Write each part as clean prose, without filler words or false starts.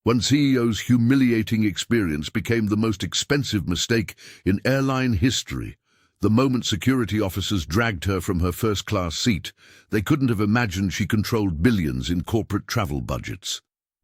One CEO's humiliating experience became the most expensive mistake in airline history. The moment security officers dragged her from her first-class seat, they couldn't have imagined she controlled billions in corporate travel budgets.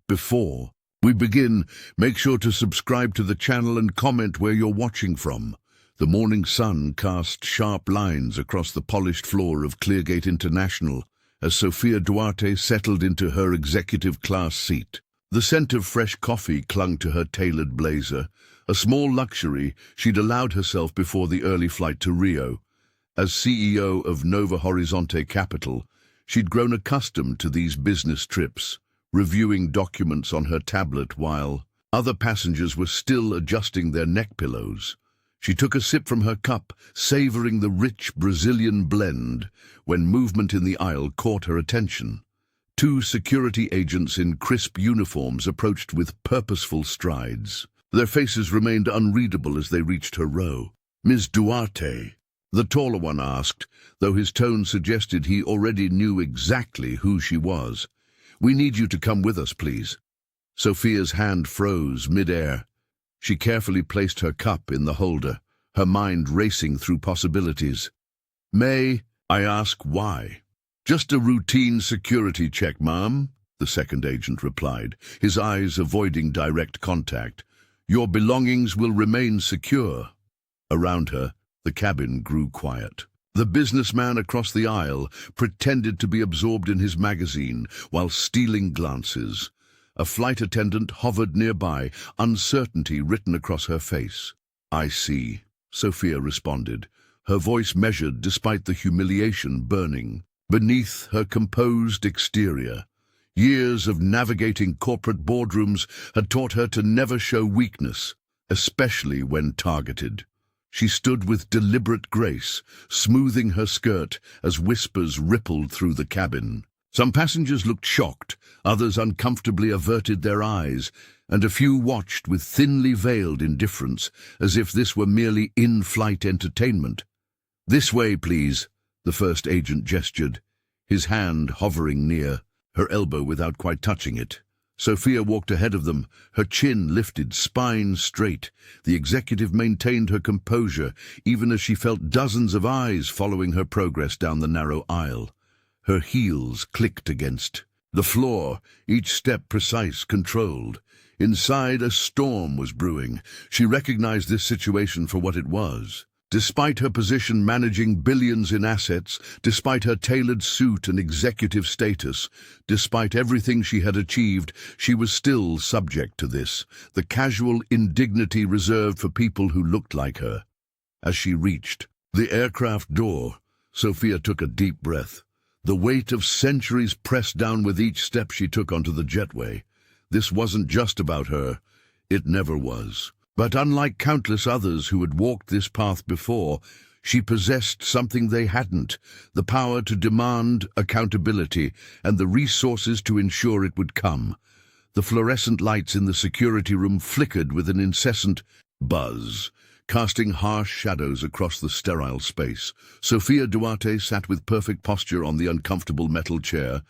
Before we begin, make sure to subscribe to the channel and comment where you're watching from. The morning sun cast sharp lines across the polished floor of Cleargate International as Sofia Duarte settled into her executive class seat. The scent of fresh coffee clung to her tailored blazer, a small luxury she'd allowed herself before the early flight to Rio. As CEO of Novo Horizonte Capital, she'd grown accustomed to these business trips, reviewing documents on her tablet while other passengers were still adjusting their neck pillows. She took a sip from her cup, savoring the rich Brazilian blend, when movement in the aisle caught her attention. Two security agents in crisp uniforms approached with purposeful strides. Their faces remained unreadable as they reached her row. "Ms. Duarte," the taller one asked, though his tone suggested he already knew exactly who she was. "We need you to come with us, please." Sofia's hand froze mid-air. She carefully placed her cup in the holder, her mind racing through possibilities. "May I ask why?" "Just a routine security check, ma'am," the second agent replied, his eyes avoiding direct contact. "Your belongings will remain secure." Around her, the cabin grew quiet. The businessman across the aisle pretended to be absorbed in his magazine while stealing glances. A flight attendant hovered nearby, uncertainty written across her face. "I see," Sofia responded, her voice measured despite the humiliation burning beneath her composed exterior. Years of navigating corporate boardrooms had taught her to never show weakness, especially when targeted. She stood with deliberate grace, smoothing her skirt as whispers rippled through the cabin. Some passengers looked shocked, others uncomfortably averted their eyes, and a few watched with thinly veiled indifference, as if this were merely in-flight entertainment. "This way, please," the first agent gestured, his hand hovering near, her elbow without quite touching it. Sofia walked ahead of them, her chin lifted, spine straight. The executive maintained her composure, even as she felt dozens of eyes following her progress down the narrow aisle. Her heels clicked against the floor, each step precise, controlled. Inside, a storm was brewing. She recognized this situation for what it was. Despite her position managing billions in assets, despite her tailored suit and executive status, despite everything she had achieved, she was still subject to this, the casual indignity reserved for people who looked like her. As she reached the aircraft door, Sofia took a deep breath. The weight of centuries pressed down with each step she took onto the jetway. This wasn't just about her. It never was. But unlike countless others who had walked this path before, she possessed something they hadn't, the power to demand accountability and the resources to ensure it would come. The fluorescent lights in the security room flickered with an incessant buzz, casting harsh shadows across the sterile space. Sofia Duarte sat with perfect posture on the uncomfortable metal chair,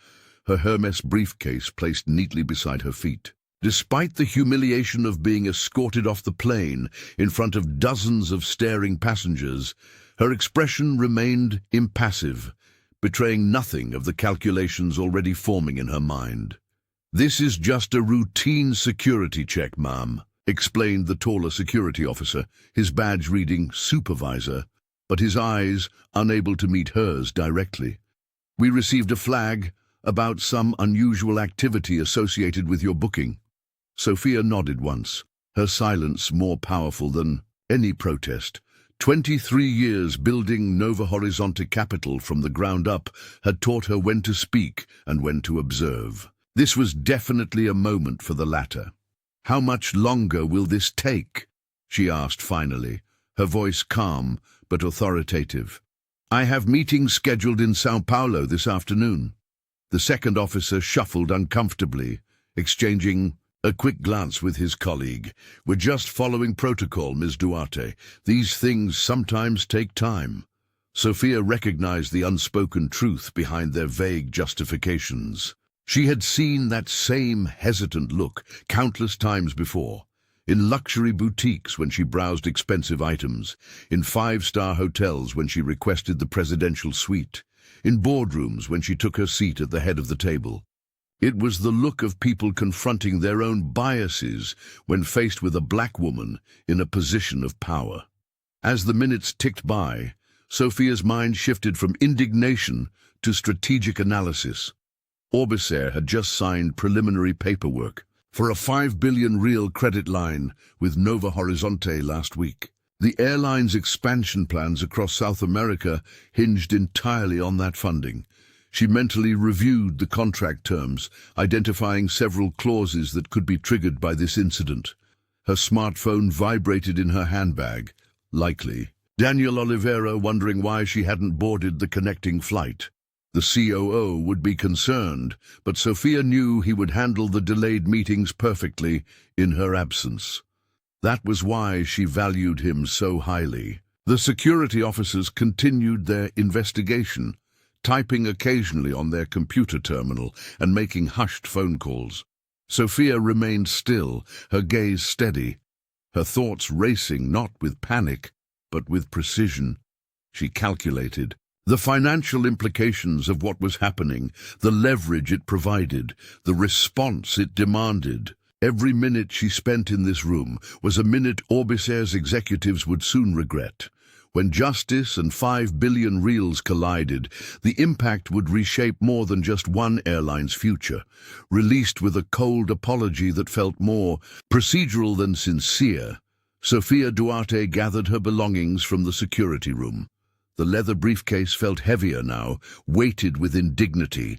her Hermes briefcase placed neatly beside her feet. Despite the humiliation of being escorted off the plane in front of dozens of staring passengers, her expression remained impassive, betraying nothing of the calculations already forming in her mind. "This is just a routine security check, ma'am," explained the taller security officer, his badge reading supervisor, but his eyes unable to meet hers directly. "We received a flag about some unusual activity associated with your booking." Sofia nodded once, her silence more powerful than any protest. 23 years building Novo Horizonte Capital from the ground up had taught her when to speak and when to observe. This was definitely a moment for the latter. "How much longer will this take?" she asked finally, her voice calm but authoritative. "I have meetings scheduled in São Paulo this afternoon." The second officer shuffled uncomfortably, exchanging a quick glance with his colleague. "We're just following protocol, Ms. Duarte. These things sometimes take time." Sofia recognized the unspoken truth behind their vague justifications. She had seen that same hesitant look countless times before, in luxury boutiques when she browsed expensive items, in five-star hotels when she requested the presidential suite, in boardrooms when she took her seat at the head of the table. It was the look of people confronting their own biases when faced with a black woman in a position of power. As the minutes ticked by, Sophia's mind shifted from indignation to strategic analysis. Orbisser had just signed preliminary paperwork for a 5 billion real credit line with Nova Horizonte last week. The airline's expansion plans across South America hinged entirely on that funding. She mentally reviewed the contract terms, identifying several clauses that could be triggered by this incident. Her smartphone vibrated in her handbag. Likely Daniel Oliveira, wondering why she hadn't boarded the connecting flight. The COO would be concerned, but Sophia knew he would handle the delayed meetings perfectly in her absence. That was why she valued him so highly. The security officers continued their investigation, typing occasionally on their computer terminal and making hushed phone calls. Sophia remained still, her gaze steady, her thoughts racing not with panic, but with precision. She calculated the financial implications of what was happening, the leverage it provided, the response it demanded. Every minute she spent in this room was a minute Orbisser's executives would soon regret. When justice and 5 billion reals collided, the impact would reshape more than just one airline's future. Released with a cold apology that felt more procedural than sincere, Sofia Duarte gathered her belongings from the security room. The leather briefcase felt heavier now, weighted with indignity.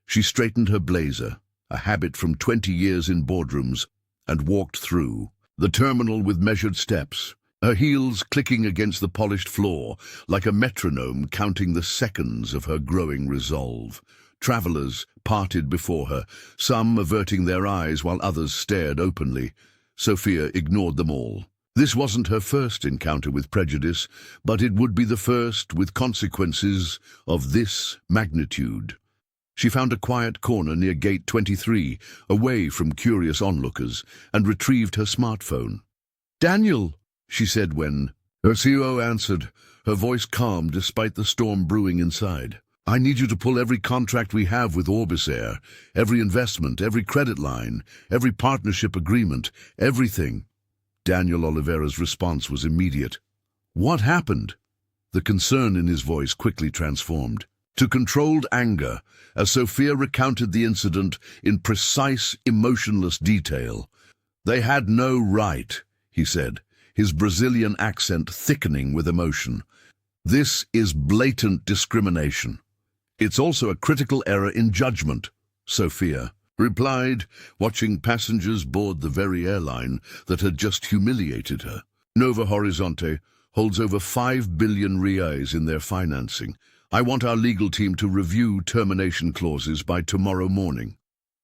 She straightened her blazer, a habit from 20 years in boardrooms, and walked through the terminal with measured steps, her heels clicking against the polished floor, like a metronome counting the seconds of her growing resolve. Travelers parted before her, some averting their eyes while others stared openly. Sophia ignored them all. This wasn't her first encounter with prejudice, but it would be the first with consequences of this magnitude. She found a quiet corner near Gate 23, away from curious onlookers, and retrieved her smartphone. "Daniel," she said when her COO answered, her voice calm despite the storm brewing inside. "I need you to pull every contract we have with Orbisser, every investment, every credit line, every partnership agreement, everything." Daniel Oliveira's response was immediate. "What happened?" The concern in his voice quickly transformed to controlled anger as Sophia recounted the incident in precise, emotionless detail. "They had no right," he said, his Brazilian accent thickening with emotion. "This is blatant discrimination. It's also a critical error in judgment," Sophia replied, watching passengers board the very airline that had just humiliated her. "Nova Horizonte holds over 5 billion reais in their financing. I want our legal team to review termination clauses by tomorrow morning."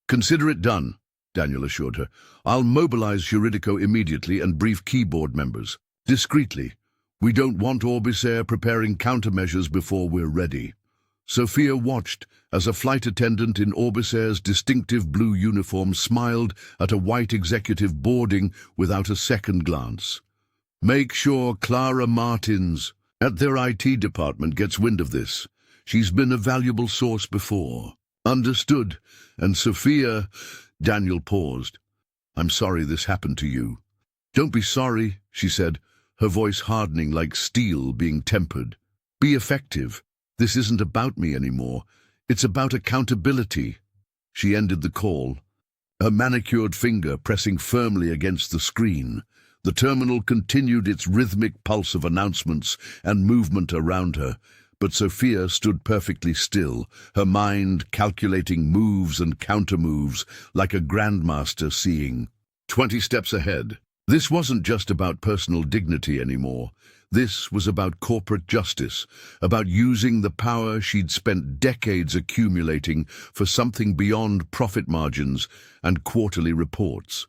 "Consider it done," Daniel assured her. "I'll mobilize Juridico immediately and brief keyboard members. Discreetly. We don't want Orbisser preparing countermeasures before we're ready." Sophia watched as a flight attendant in Orbisser's distinctive blue uniform smiled at a white executive boarding without a second glance. "Make sure Clara Martins at their IT department gets wind of this. She's been a valuable source before." "Understood." And Sophia, Daniel paused. "I'm sorry this happened to you." "Don't be sorry," she said, her voice hardening like steel being tempered. "Be effective. This isn't about me anymore. It's about accountability." She ended the call, her manicured finger pressing firmly against the screen. The terminal continued its rhythmic pulse of announcements and movement around her, but Sophia stood perfectly still, her mind calculating moves and countermoves like a grandmaster seeing 20 steps ahead. This wasn't just about personal dignity anymore. This was about corporate justice, about using the power she'd spent decades accumulating for something beyond profit margins and quarterly reports.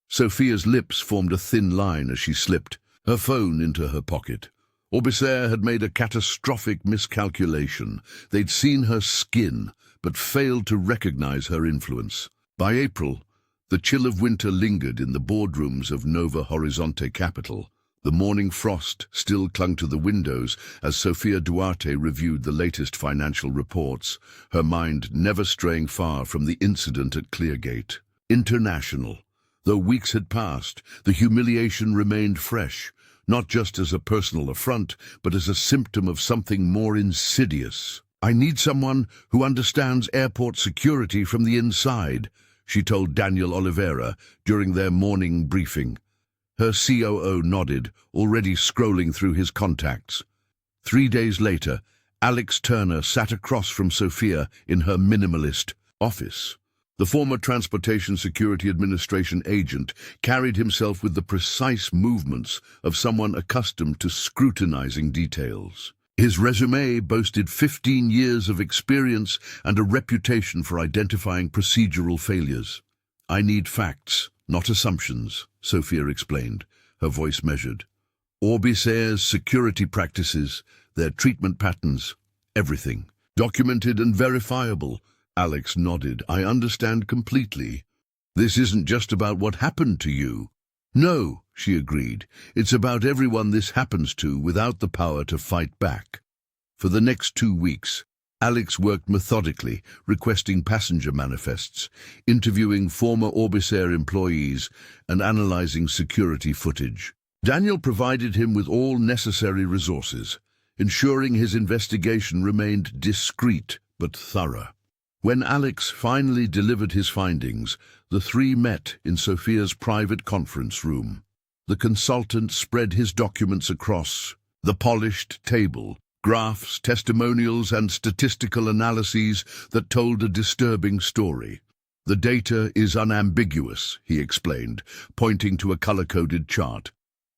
Sophia's lips formed a thin line as she slipped her phone into her pocket. Orbisser had made a catastrophic miscalculation. They'd seen her skin, but failed to recognize her influence. By April, the chill of winter lingered in the boardrooms of Nova Horizonte capital. The morning frost still clung to the windows as Sofia Duarte reviewed the latest financial reports, her mind never straying far from the incident at Cleargate. International. Though weeks had passed, the humiliation remained fresh, not just as a personal affront, but as a symptom of something more insidious. "I need someone who understands airport security from the inside," she told Daniel Oliveira during their morning briefing. Her COO nodded, already scrolling through his contacts. 3 days later, Alex Turner sat across from Sofia in her minimalist office. The former Transportation Security Administration agent carried himself with the precise movements of someone accustomed to scrutinizing details. His resume boasted 15 years of experience and a reputation for identifying procedural failures. "I need facts, not assumptions," Sofia explained, her voice measured. "Orbisair's security practices, their treatment patterns, everything. Documented and verifiable." Alex nodded. "I understand completely. This isn't just about what happened to you." "No," she agreed. "It's about everyone this happens to without the power to fight back." For the next 2 weeks, Alex worked methodically, requesting passenger manifests, interviewing former Orbisair employees, and analyzing security footage. Daniel provided him with all necessary resources, ensuring his investigation remained discreet but thorough. When Alex finally delivered his findings, the three met in Sofia's private conference room. The consultant spread his documents across the polished table, graphs, testimonials, and statistical analyses that told a disturbing story. "The data is unambiguous," he explained, pointing to a color-coded chart.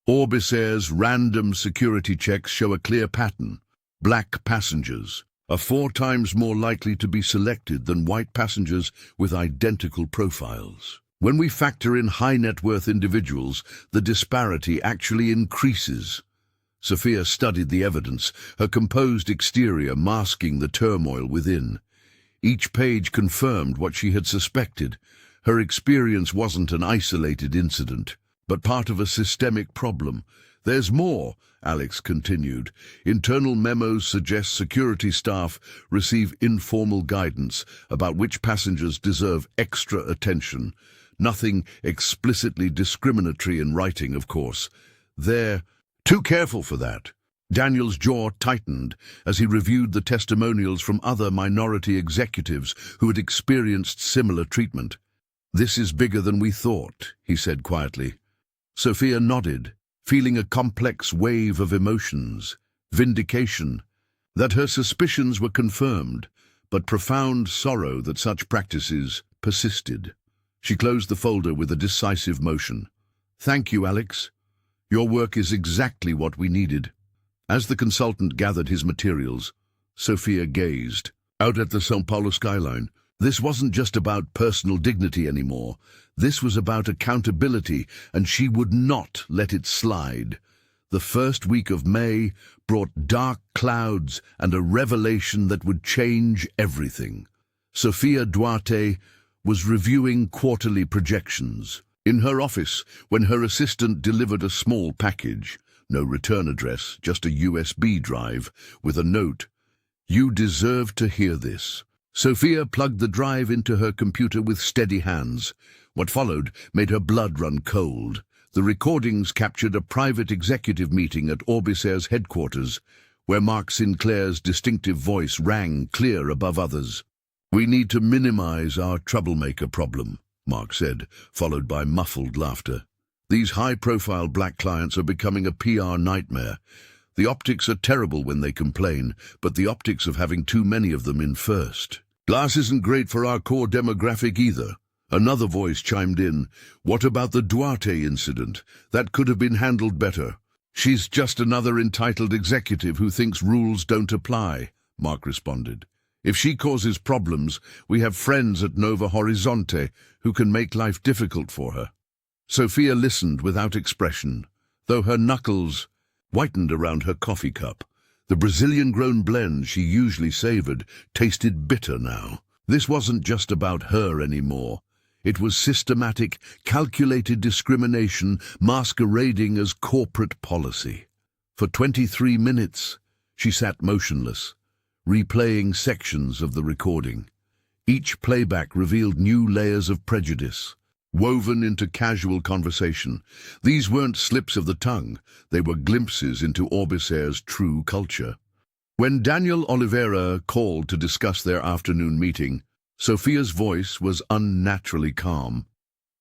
"Orbisair's random security checks show a clear pattern. Black passengers are 4 times more likely to be selected than white passengers with identical profiles. When we factor in high-net-worth individuals, the disparity actually increases." Sofia studied the evidence, her composed exterior masking the turmoil within. Each page confirmed what she had suspected. Her experience wasn't an isolated incident, but part of a systemic problem. "There's more," Alex continued. "Internal memos suggest security staff receive informal guidance about which passengers deserve extra attention. Nothing explicitly discriminatory in writing, of course. They're too careful for that." Daniel's jaw tightened as he reviewed the testimonials from other minority executives who had experienced similar treatment. "This is bigger than we thought," he said quietly. Sofia nodded, feeling a complex wave of emotions. Vindication, that her suspicions were confirmed, but profound sorrow that such practices persisted. She closed the folder with a decisive motion. "Thank you, Alex. Your work is exactly what we needed." As the consultant gathered his materials, Sofia gazed out at the São Paulo skyline. This wasn't just about personal dignity anymore. This was about accountability, and she would not let it slide. The first week of May brought dark clouds and a revelation that would change everything. Sofia Duarte was reviewing quarterly projections. In her office, when her assistant delivered a small package, no return address, just a USB drive, with a note, "You deserve to hear this." Sofia plugged the drive into her computer with steady hands. What followed made her blood run cold. The recordings captured a private executive meeting at Orbisair's headquarters, where Mark Sinclair's distinctive voice rang clear above others. "We need to minimize our troublemaker problem," Mark said, followed by muffled laughter. "These high-profile black clients are becoming a PR nightmare. The optics are terrible when they complain, but the optics of having too many of them in first. Glass isn't great for our core demographic either." Another voice chimed in. "What about the Duarte incident? That could have been handled better." "She's just another entitled executive who thinks rules don't apply," Mark responded. "If she causes problems, we have friends at Nova Horizonte who can make life difficult for her." Sofia listened without expression, though her knuckles whitened around her coffee cup. The Brazilian-grown blend she usually savored tasted bitter now. This wasn't just about her anymore. It was systematic, calculated discrimination masquerading as corporate policy. For 23 minutes, she sat motionless, replaying sections of the recording. Each playback revealed new layers of prejudice, woven into casual conversation. These weren't slips of the tongue, they were glimpses into Orbisair's true culture. When Daniel Oliveira called to discuss their afternoon meeting, Sophia's voice was unnaturally calm.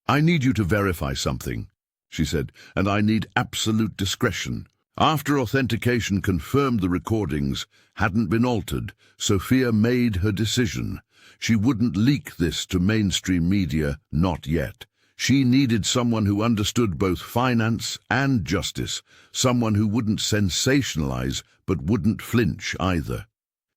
"I need you to verify something," she said, "and I need absolute discretion." After authentication confirmed the recordings hadn't been altered, Sophia made her decision. She wouldn't leak this to mainstream media, not yet. She needed someone who understood both finance and justice, someone who wouldn't sensationalize but wouldn't flinch either.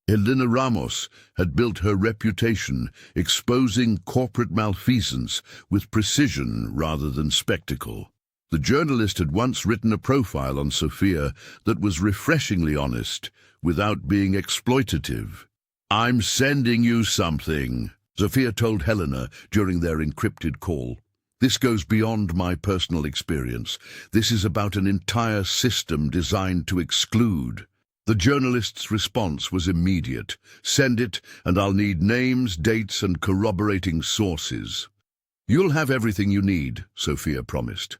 Helena Ramos had built her reputation exposing corporate malfeasance with precision rather than spectacle. The journalist had once written a profile on Sophia that was refreshingly honest, without being exploitative. "I'm sending you something," Sophia told Helena during their encrypted call. "This goes beyond my personal experience. This is about an entire system designed to exclude." The journalist's response was immediate. "Send it, and I'll need names, dates, and corroborating sources." "You'll have everything you need," Sophia promised.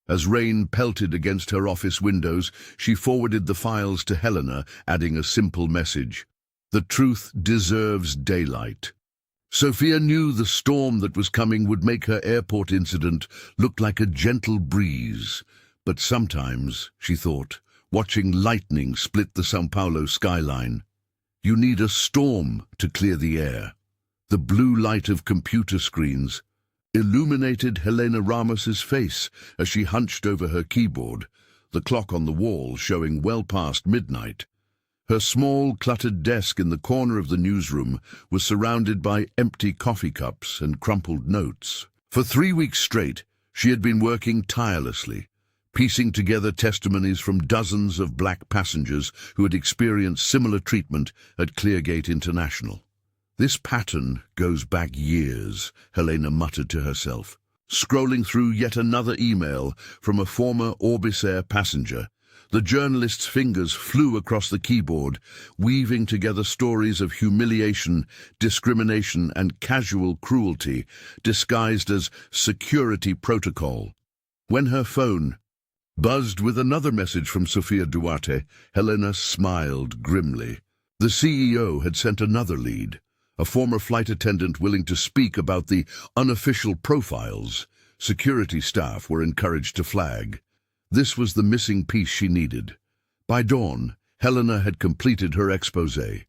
As rain pelted against her office windows, she forwarded the files to Helena, adding a simple message: "The truth deserves daylight." Sophia knew the storm that was coming would make her airport incident look like a gentle breeze. But sometimes, she thought, watching lightning split the São Paulo skyline, you need a storm to clear the air. The blue light of computer screens illuminated Helena Ramos's face as she hunched over her keyboard, the clock on the wall showing well past midnight. Her small, cluttered desk in the corner of the newsroom was surrounded by empty coffee cups and crumpled notes. For 3 weeks straight, she had been working tirelessly, piecing together testimonies from dozens of black passengers who had experienced similar treatment at Cleargate International. "This pattern goes back years," Helena muttered to herself, scrolling through yet another email from a former Orbisair passenger. The journalist's fingers flew across the keyboard, weaving together stories of humiliation, discrimination, and casual cruelty, disguised as security protocol. When her phone buzzed with another message from Sofia Duarte, Helena smiled grimly. The CEO had sent another lead, a former flight attendant willing to speak about the unofficial profiles security staff were encouraged to flag. This was the missing piece she needed. By dawn, Helena had completed her exposé.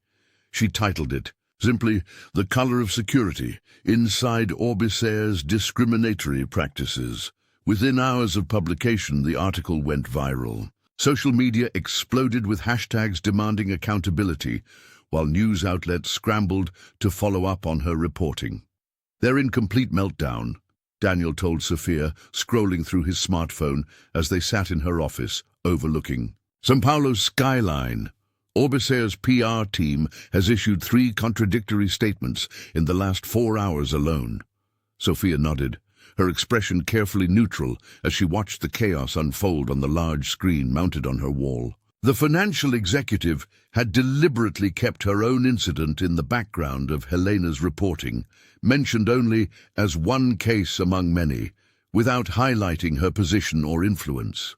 She titled it, simply, "The Color of Security, Inside Orbisair's Discriminatory Practices." Within hours of publication, the article went viral. Social media exploded with hashtags demanding accountability, while news outlets scrambled to follow up on her reporting. "They're in complete meltdown," Daniel told Sophia, scrolling through his smartphone as they sat in her office, overlooking São Paulo's skyline. Orbisair's PR team has issued 3 contradictory statements in the last 4 hours alone. Sophia nodded, her expression carefully neutral as she watched the chaos unfold on the large screen mounted on her wall. The financial executive had deliberately kept her own incident in the background of Helena's reporting, mentioned only as one case among many, without highlighting her position or influence.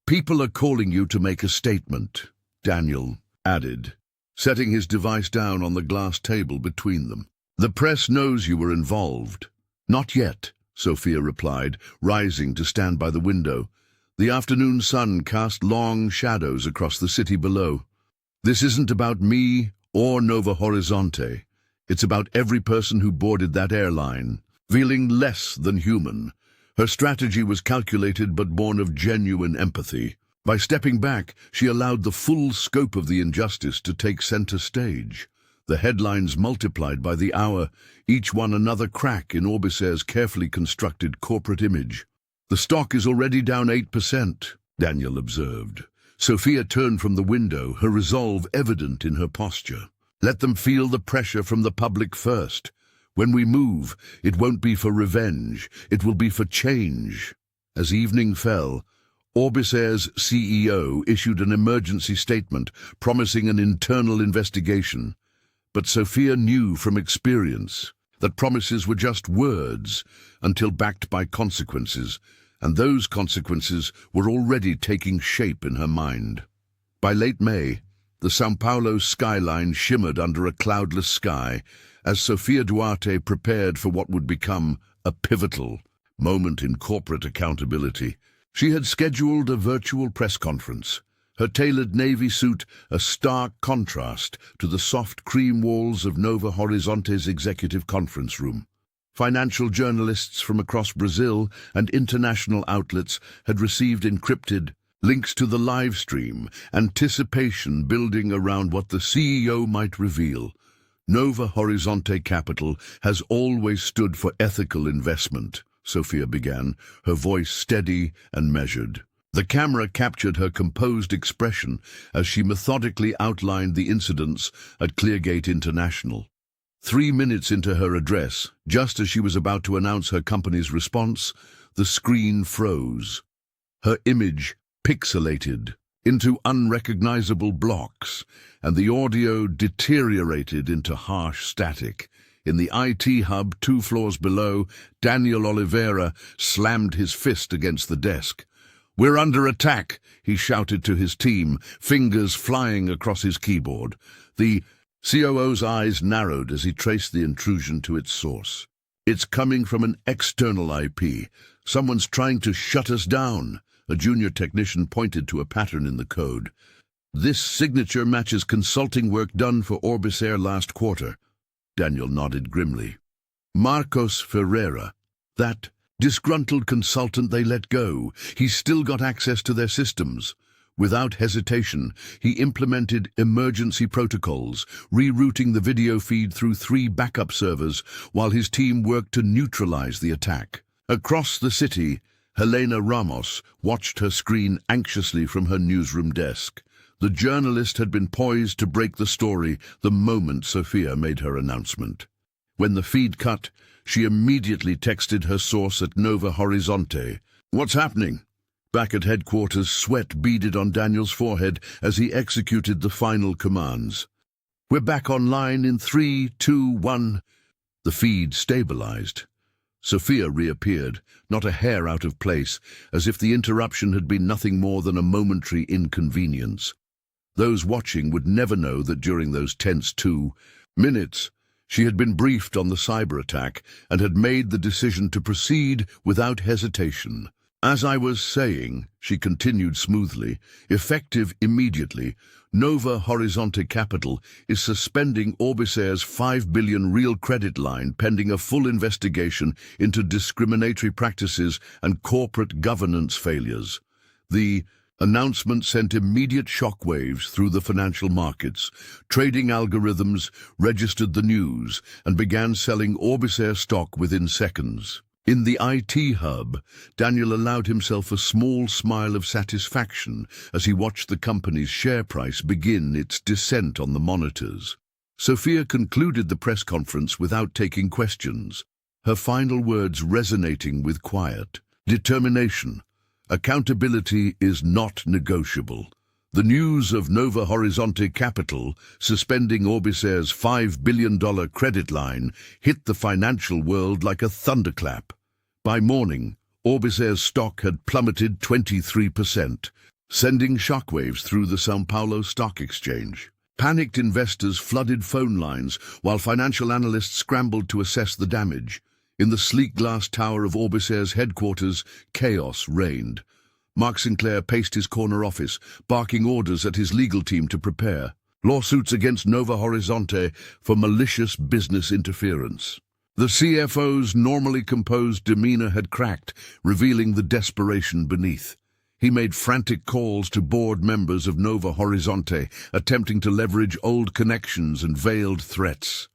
"People are calling you to make a statement," Daniel added, setting his device down on the glass table between them. "The press knows you were involved." "Not yet," Sophia replied, rising to stand by the window. The afternoon sun cast long shadows across the city below. "This isn't about me or Nova Horizonte. It's about every person who boarded that airline, feeling less than human." Her strategy was calculated but born of genuine empathy. By stepping back, she allowed the full scope of the injustice to take center stage. The headlines multiplied by the hour, each one another crack in Orbisair's carefully constructed corporate image. "The stock is already down 8%, Daniel observed. Sophia turned from the window, her resolve evident in her posture. "Let them feel the pressure from the public first. When we move, it won't be for revenge, it will be for change. As evening fell, Orbisair's CEO issued an emergency statement promising an internal investigation. But Sophia knew from experience that promises were just words until backed by consequences, and those consequences were already taking shape in her mind. By late May, the São Paulo skyline shimmered under a cloudless sky as Sofia Duarte prepared for what would become a pivotal moment in corporate accountability. She had scheduled a virtual press conference, her tailored navy suit a stark contrast to the soft cream walls of Novo Horizonte's executive conference room. Financial journalists from across Brazil and international outlets had received encrypted links to the live stream, anticipation building around what the CEO might reveal. Novo Horizonte Capital has always stood for ethical investment, Sophia began, her voice steady and measured. The camera captured her composed expression as she methodically outlined the incidents at Cleargate International. 3 minutes into her address, just as she was about to announce her company's response, the screen froze. Her image pixelated into unrecognizable blocks, and the audio deteriorated into harsh static. In the IT hub 2 floors below, Daniel Oliveira slammed his fist against the desk. "We're under attack," he shouted to his team, fingers flying across his keyboard. The COO's eyes narrowed as he traced the intrusion to its source. "It's coming from an external IP. Someone's trying to shut us down." A junior technician pointed to a pattern in the code. "This signature matches consulting work done for Orbisair last quarter." Daniel nodded grimly. "Marcos Ferreira, that disgruntled consultant they let go, he's still got access to their systems." Without hesitation, he implemented emergency protocols, rerouting the video feed through 3 backup servers while his team worked to neutralize the attack. Across the city, Helena Ramos watched her screen anxiously from her newsroom desk. The journalist had been poised to break the story the moment Sophia made her announcement. When the feed cut, she immediately texted her source at Novo Horizonte. "What's happening?" Back at headquarters, sweat beaded on Daniel's forehead as he executed the final commands. "We're back online in 3, 2, 1. The feed stabilized. Sophia reappeared, not a hair out of place, as if the interruption had been nothing more than a momentary inconvenience. Those watching would never know that during those tense 2 minutes, she had been briefed on the cyber attack and had made the decision to proceed without hesitation. "As I was saying," she continued smoothly, "effective immediately, Novo Horizonte Capital is suspending Orbisair's $5 billion real credit line pending a full investigation into discriminatory practices and corporate governance failures." The announcement sent immediate shockwaves through the financial markets. Trading algorithms registered the news and began selling Orbisair stock within seconds. In the IT hub, Daniel allowed himself a small smile of satisfaction as he watched the company's share price begin its descent on the monitors. Sophia concluded the press conference without taking questions, her final words resonating with quiet determination. Accountability is not negotiable. The news of Novo Horizonte Capital suspending Orbisair's $5 billion credit line hit the financial world like a thunderclap. By morning, Orbisair's stock had plummeted 23%, sending shockwaves through the São Paulo Stock Exchange. Panicked investors flooded phone lines while financial analysts scrambled to assess the damage. In the sleek glass tower of Orbisair's headquarters, chaos reigned. Mark Sinclair paced his corner office, barking orders at his legal team to prepare. Lawsuits against Novo Horizonte for malicious business interference. The CFO's normally composed demeanor had cracked, revealing the desperation beneath. He made frantic calls to board members of Novo Horizonte, attempting to leverage old connections and veiled threats.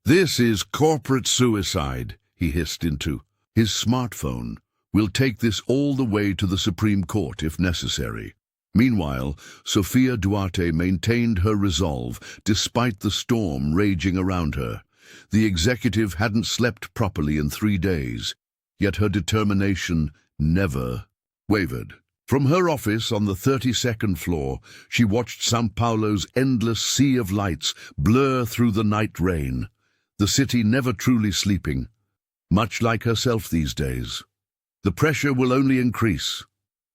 "This is corporate suicide," he hissed into his smartphone. "We'll take this all the way to the Supreme Court if necessary." Meanwhile, Sofia Duarte maintained her resolve despite the storm raging around her. The executive hadn't slept properly in 3 days, yet her determination never wavered. From her office on the 32nd floor, she watched São Paulo's endless sea of lights blur through the night rain, the city never truly sleeping, much like herself these days. "The pressure will only increase,"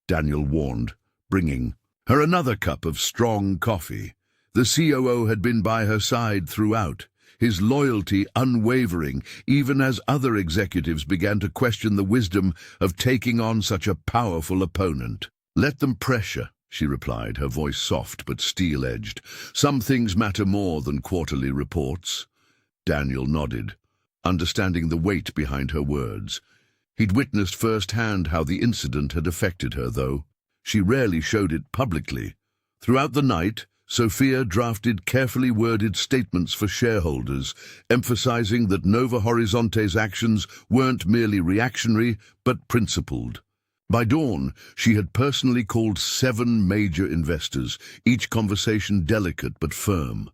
Daniel warned, bringing her another cup of strong coffee. The COO had been by her side throughout, his loyalty unwavering, even as other executives began to question the wisdom of taking on such a powerful opponent. "Let them pressure," she replied, her voice soft but steel-edged. "Some things matter more than quarterly reports." Daniel nodded, understanding the weight behind her words. He'd witnessed firsthand how the incident had affected her, though she rarely showed it publicly. Throughout the night, Sophia drafted carefully worded statements for shareholders, emphasizing that Nova Horizonte's actions weren't merely reactionary, but principled. By dawn, she had personally called 7 major investors, each conversation delicate but firm.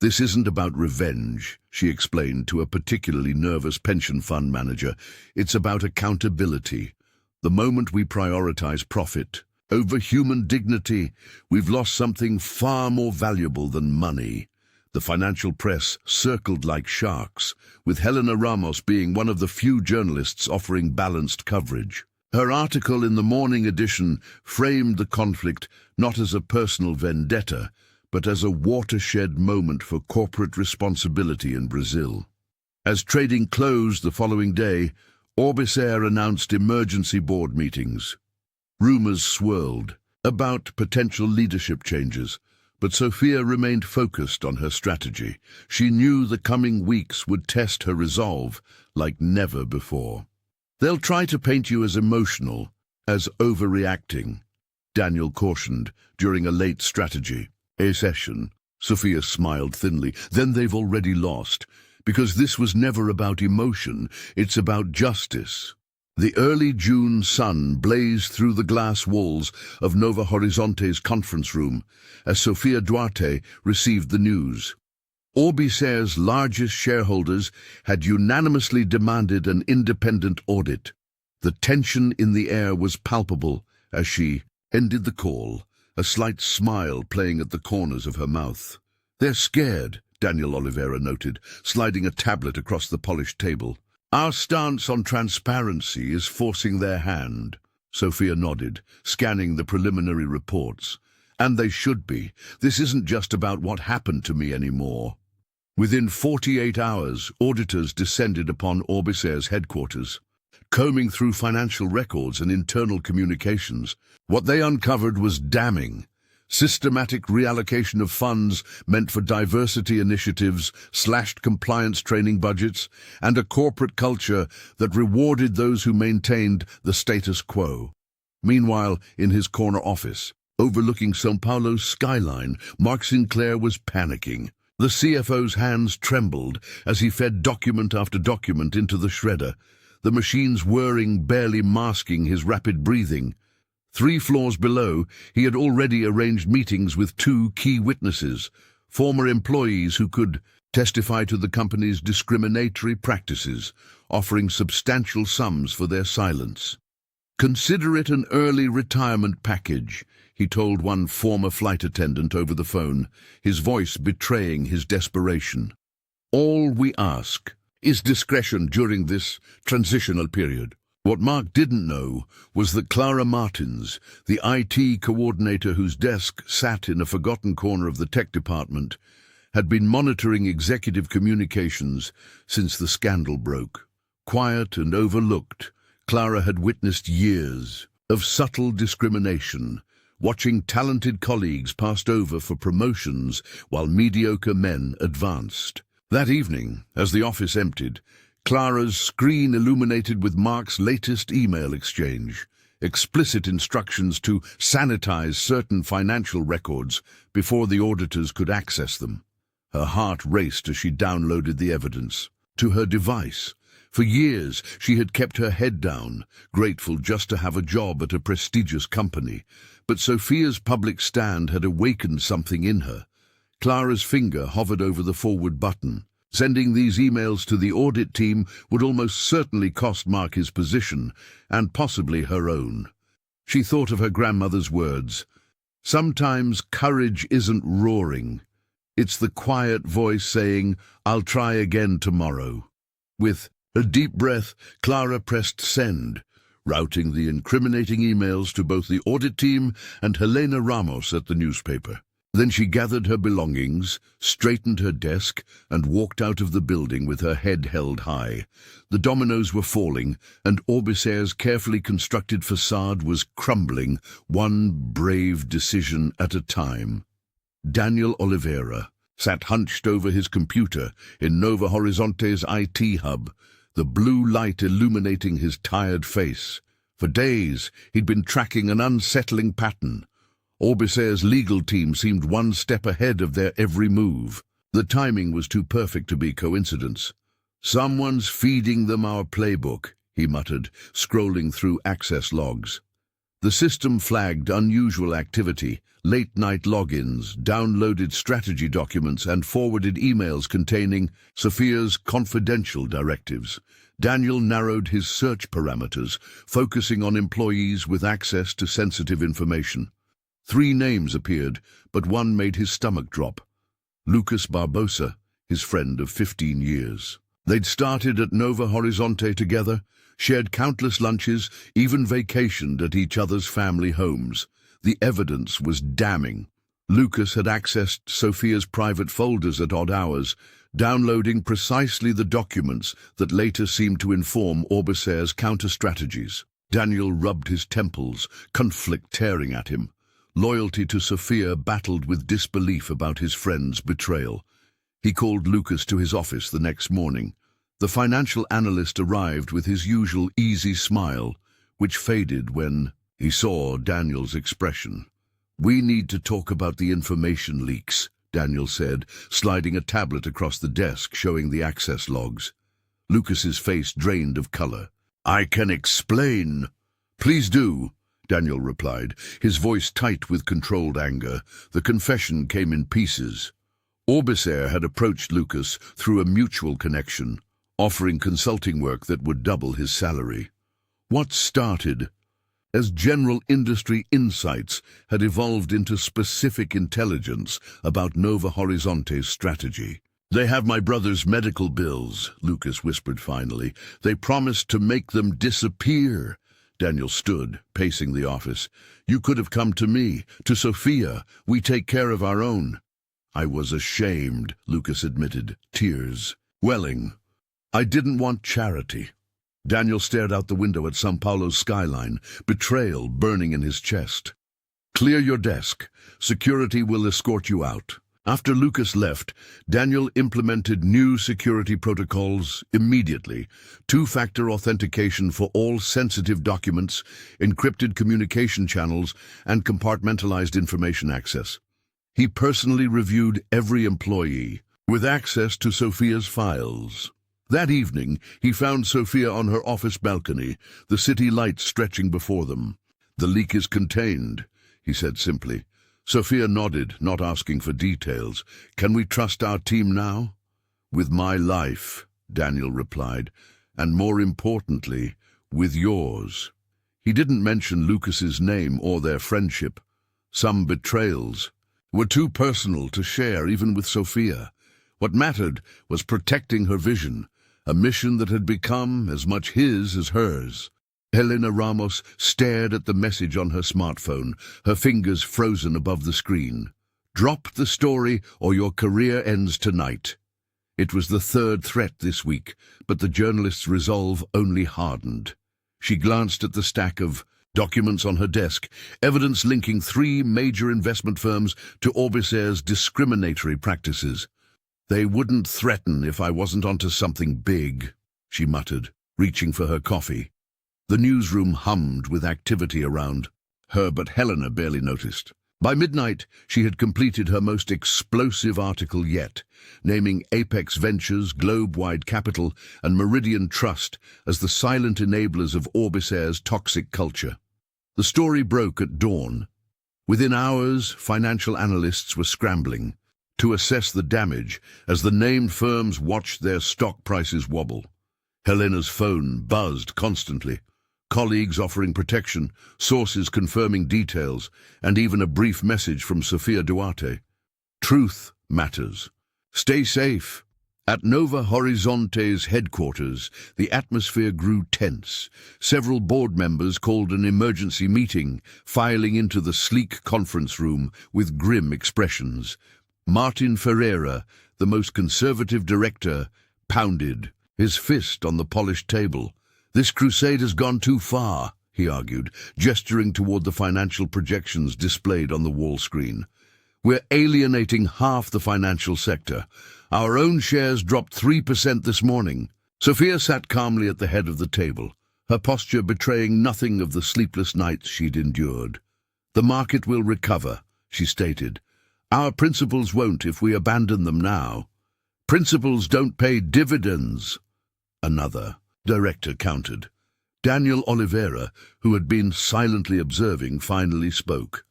"This isn't about revenge," she explained to a particularly nervous pension fund manager. "It's about accountability. The moment we prioritize profit over human dignity, we've lost something far more valuable than money." The financial press circled like sharks, with Helena Ramos being one of the few journalists offering balanced coverage. Her article in the morning edition framed the conflict not as a personal vendetta, but as a watershed moment for corporate responsibility in Brazil. As trading closed the following day, Orbis announced emergency board meetings. Rumors swirled about potential leadership changes, but Sophia remained focused on her strategy. She knew the coming weeks would test her resolve like never before. "They'll try to paint you as emotional, as overreacting," Daniel cautioned during a late strategy session. Sophia smiled thinly. "Then they've already lost, because this was never about emotion, it's about justice." The early June sun blazed through the glass walls of Nova Horizonte's conference room as Sofia Duarte received the news. Orbisair's largest shareholders had unanimously demanded an independent audit. The tension in the air was palpable as she ended the call, a slight smile playing at the corners of her mouth. "They're scared," Daniel Oliveira noted, sliding a tablet across the polished table. "Our stance on transparency is forcing their hand." Sophia nodded, scanning the preliminary reports. "And they should be. This isn't just about what happened to me anymore." Within 48 hours, auditors descended upon Orbisair's headquarters. Combing through financial records and internal communications, what they uncovered was damning. Systematic reallocation of funds meant for diversity initiatives, slashed compliance training budgets, and a corporate culture that rewarded those who maintained the status quo. Meanwhile, in his corner office, overlooking São Paulo's skyline, Mark Sinclair was panicking. The CFO's hands trembled as he fed document after document into the shredder, the machine's whirring barely masking his rapid breathing. 3 floors below, he had already arranged meetings with 2 key witnesses, former employees who could testify to the company's discriminatory practices, offering substantial sums for their silence. "Consider it an early retirement package," he told one former flight attendant over the phone, his voice betraying his desperation. "All we ask is discretion during this transitional period." What Mark didn't know was that Clara Martins, the IT coordinator whose desk sat in a forgotten corner of the tech department, had been monitoring executive communications since the scandal broke. Quiet and overlooked, Clara had witnessed years of subtle discrimination, watching talented colleagues passed over for promotions while mediocre men advanced. That evening, as the office emptied, Clara's screen illuminated with Mark's latest email exchange, explicit instructions to sanitize certain financial records before the auditors could access them. Her heart raced as she downloaded the evidence to her device. For years, she had kept her head down, grateful just to have a job at a prestigious company. But Sophia's public stand had awakened something in her. Clara's finger hovered over the forward button, Sending these emails to the audit team would almost certainly cost Mark his position, and possibly her own. She thought of her grandmother's words. Sometimes courage isn't roaring. It's the quiet voice saying, "I'll try again tomorrow." With a deep breath, Clara pressed send, routing the incriminating emails to both the audit team and Helena Ramos at the newspaper. Then she gathered her belongings, straightened her desk, and walked out of the building with her head held high. The dominoes were falling, and Orbisair's carefully constructed facade was crumbling, one brave decision at a time. Daniel Oliveira sat hunched over his computer in Nova Horizonte's IT hub, the blue light illuminating his tired face. For days, he'd been tracking an unsettling pattern. Orbisair's legal team seemed one step ahead of their every move. The timing was too perfect to be coincidence. "Someone's feeding them our playbook," he muttered, scrolling through access logs. The system flagged unusual activity, late-night logins, downloaded strategy documents, and forwarded emails containing Sophia's confidential directives. Daniel narrowed his search parameters, focusing on employees with access to sensitive information. 3 names appeared, but one made his stomach drop. Lucas Barbosa, his friend of 15 years. They'd started at Nova Horizonte together, shared countless lunches, even vacationed at each other's family homes. The evidence was damning. Lucas had accessed Sophia's private folders at odd hours, downloading precisely the documents that later seemed to inform Orbisair's counter-strategies. Daniel rubbed his temples, conflict tearing at him. Loyalty to Sophia battled with disbelief about his friend's betrayal. He called Lucas to his office the next morning. The financial analyst arrived with his usual easy smile, which faded when he saw Daniel's expression. "We need to talk about the information leaks," Daniel said, sliding a tablet across the desk showing the access logs. Lucas's face drained of color. "I can explain." "Please do," Daniel replied, his voice tight with controlled anger. The confession came in pieces. Orbisair had approached Lucas through a mutual connection, offering consulting work that would double his salary. What started as general industry insights had evolved into specific intelligence about Nova Horizonte's strategy. "They have my brother's medical bills," Lucas whispered finally. "They promised to make them disappear." Daniel stood, pacing the office. "You could have come to me, to Sophia. We take care of our own." "I was ashamed," Lucas admitted, tears welling. "I didn't want charity." Daniel stared out the window at São Paulo's skyline, betrayal burning in his chest. "Clear your desk. Security will escort you out." After Lucas left, Daniel implemented new security protocols immediately: 2-factor authentication for all sensitive documents, encrypted communication channels, and compartmentalized information access. He personally reviewed every employee, with access to Sophia's files. That evening, he found Sophia on her office balcony, the city lights stretching before them. "The leak is contained," he said simply. Sophia nodded, not asking for details. "Can we trust our team now?" "With my life," Daniel replied, "and more importantly, with yours." He didn't mention Lucas's name or their friendship. Some betrayals were too personal to share even with Sophia. What mattered was protecting her vision, a mission that had become as much his as hers. Helena Ramos stared at the message on her smartphone, her fingers frozen above the screen. "Drop the story or your career ends tonight." It was the 3rd threat this week, but the journalist's resolve only hardened. She glanced at the stack of documents on her desk, evidence linking 3 major investment firms to Orbisair's discriminatory practices. "They wouldn't threaten if I wasn't onto something big," she muttered, reaching for her coffee. The newsroom hummed with activity around her, but Helena barely noticed. By midnight, she had completed her most explosive article yet, naming Apex Ventures, Globe-Wide Capital, and Meridian Trust as the silent enablers of Orbisair's toxic culture. The story broke at dawn. Within hours, financial analysts were scrambling. to assess the damage as the named firms watched their stock prices wobble. Helena's phone buzzed constantly, colleagues offering protection, sources confirming details, and even a brief message from Sofia Duarte. Truth matters. Stay safe. At Nova Horizonte's headquarters, the atmosphere grew tense. Several board members called an emergency meeting, filing into the sleek conference room with grim expressions. Martin Ferreira, the most conservative director, pounded, his fist on the polished table. "This crusade has gone too far," he argued, gesturing toward the financial projections displayed on the wall screen. "We're alienating half the financial sector. Our own shares dropped 3% this morning." Sofia sat calmly at the head of the table, her posture betraying nothing of the sleepless nights she'd endured. "The market will recover," she stated. "Our principles won't if we abandon them now. Principles don't pay dividends." Another director countered. Daniel Oliveira, who had been silently observing, finally spoke.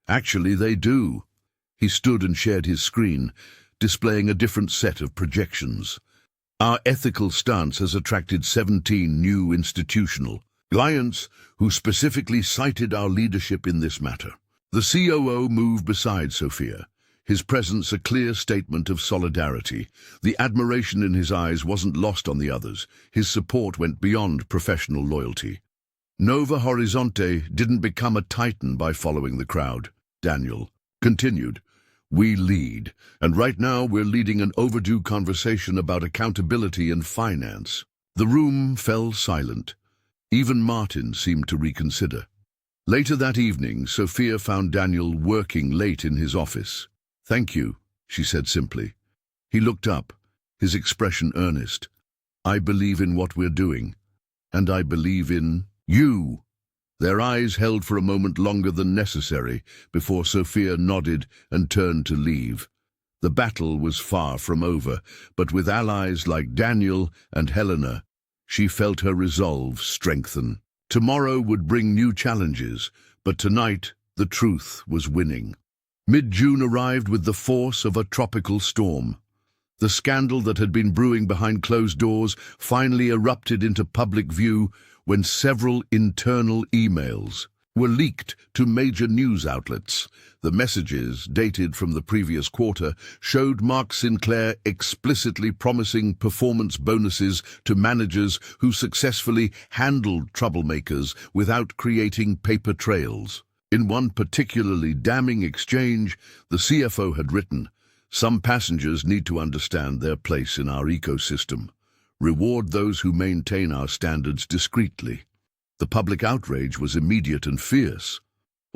"Actually, they do." He stood and shared his screen, displaying a different set of projections. "Our ethical stance has attracted 17 new institutional clients who specifically cited our leadership in this matter." The COO moved beside Sofia, his presence a clear statement of solidarity. The admiration in his eyes wasn't lost on the others. His support went beyond professional loyalty. "Nova Horizonte didn't become a titan by following the crowd," Daniel continued. "We lead, and right now we're leading an overdue conversation about accountability and finance." The room fell silent. Even Martin seemed to reconsider. Later that evening, Sofia found Daniel working late in his office. "Thank you," she said simply. He looked up, his expression earnest. "I believe in what we're doing, and I believe in you." Their eyes held for a moment longer than necessary before Sofia nodded and turned to leave. The battle was far from over, but with allies like Daniel and Helena, she felt her resolve strengthen. Tomorrow would bring new challenges, but tonight the truth was winning. Mid-June arrived with the force of a tropical storm. The scandal that had been brewing behind closed doors finally erupted into public view when several internal emails were leaked to major news outlets. The messages, dated from the previous quarter, showed Mark Sinclair explicitly promising performance bonuses to managers who successfully handled troublemakers without creating paper trails. In one particularly damning exchange, the CFO had written, "Some passengers need to understand their place in our ecosystem. Reward those who maintain our standards discreetly." The public outrage was immediate and fierce.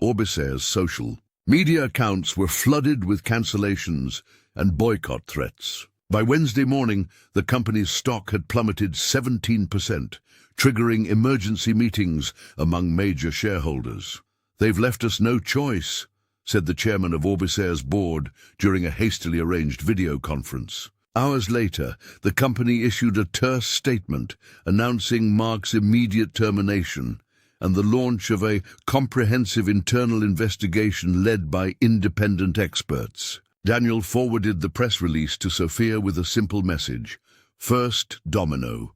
Orbisair's social media accounts were flooded with cancellations and boycott threats. By Wednesday morning, the company's stock had plummeted 17%, triggering emergency meetings among major shareholders. "They've left us no choice," said the chairman of Orbisair's board during a hastily arranged video conference. Hours later, the company issued a terse statement announcing Mark's immediate termination and the launch of a comprehensive internal investigation led by independent experts. Daniel forwarded the press release to Sofia with a simple message: "First domino."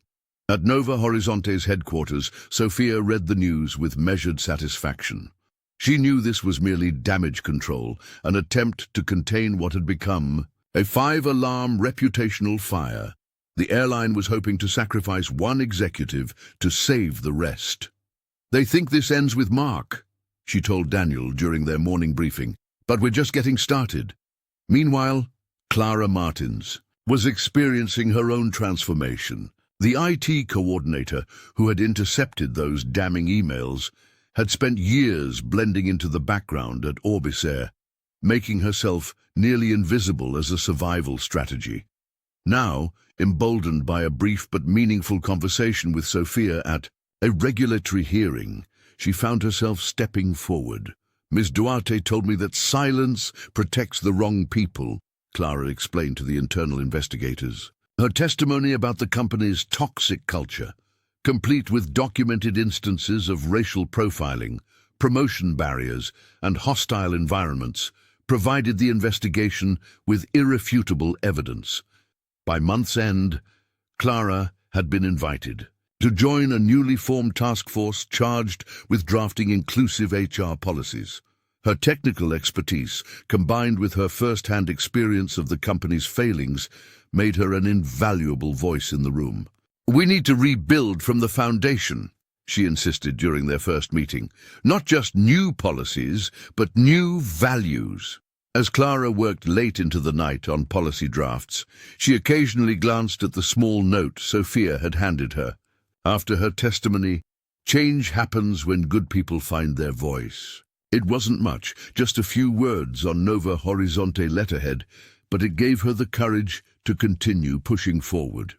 At Nova Horizonte's headquarters, Sofia read the news with measured satisfaction. She knew this was merely damage control, an attempt to contain what had become a 5-alarm reputational fire. The airline was hoping to sacrifice one executive to save the rest. "They think this ends with Mark," she told Daniel during their morning briefing, "but we're just getting started." Meanwhile, Clara Martins was experiencing her own transformation. The IT coordinator who had intercepted those damning emails had spent years blending into the background at Orbisair, making herself nearly invisible as a survival strategy. Now, emboldened by a brief but meaningful conversation with Sofia at a regulatory hearing, she found herself stepping forward. "Ms. Duarte told me that silence protects the wrong people," Clara explained to the internal investigators. Her testimony about the company's toxic culture, complete with documented instances of racial profiling, promotion barriers, and hostile environments, provided the investigation with irrefutable evidence. By month's end, Clara had been invited to join a newly formed task force charged with drafting inclusive HR policies. Her technical expertise, combined with her first-hand experience of the company's failings, made her an invaluable voice in the room. "We need to rebuild from the foundation," she insisted during their first meeting. "Not just new policies, but new values." As Clara worked late into the night on policy drafts, she occasionally glanced at the small note Sophia had handed her. After her testimony, "Change happens when good people find their voice." It wasn't much, just a few words on Nova Horizonte letterhead, but it gave her the courage to continue pushing forward.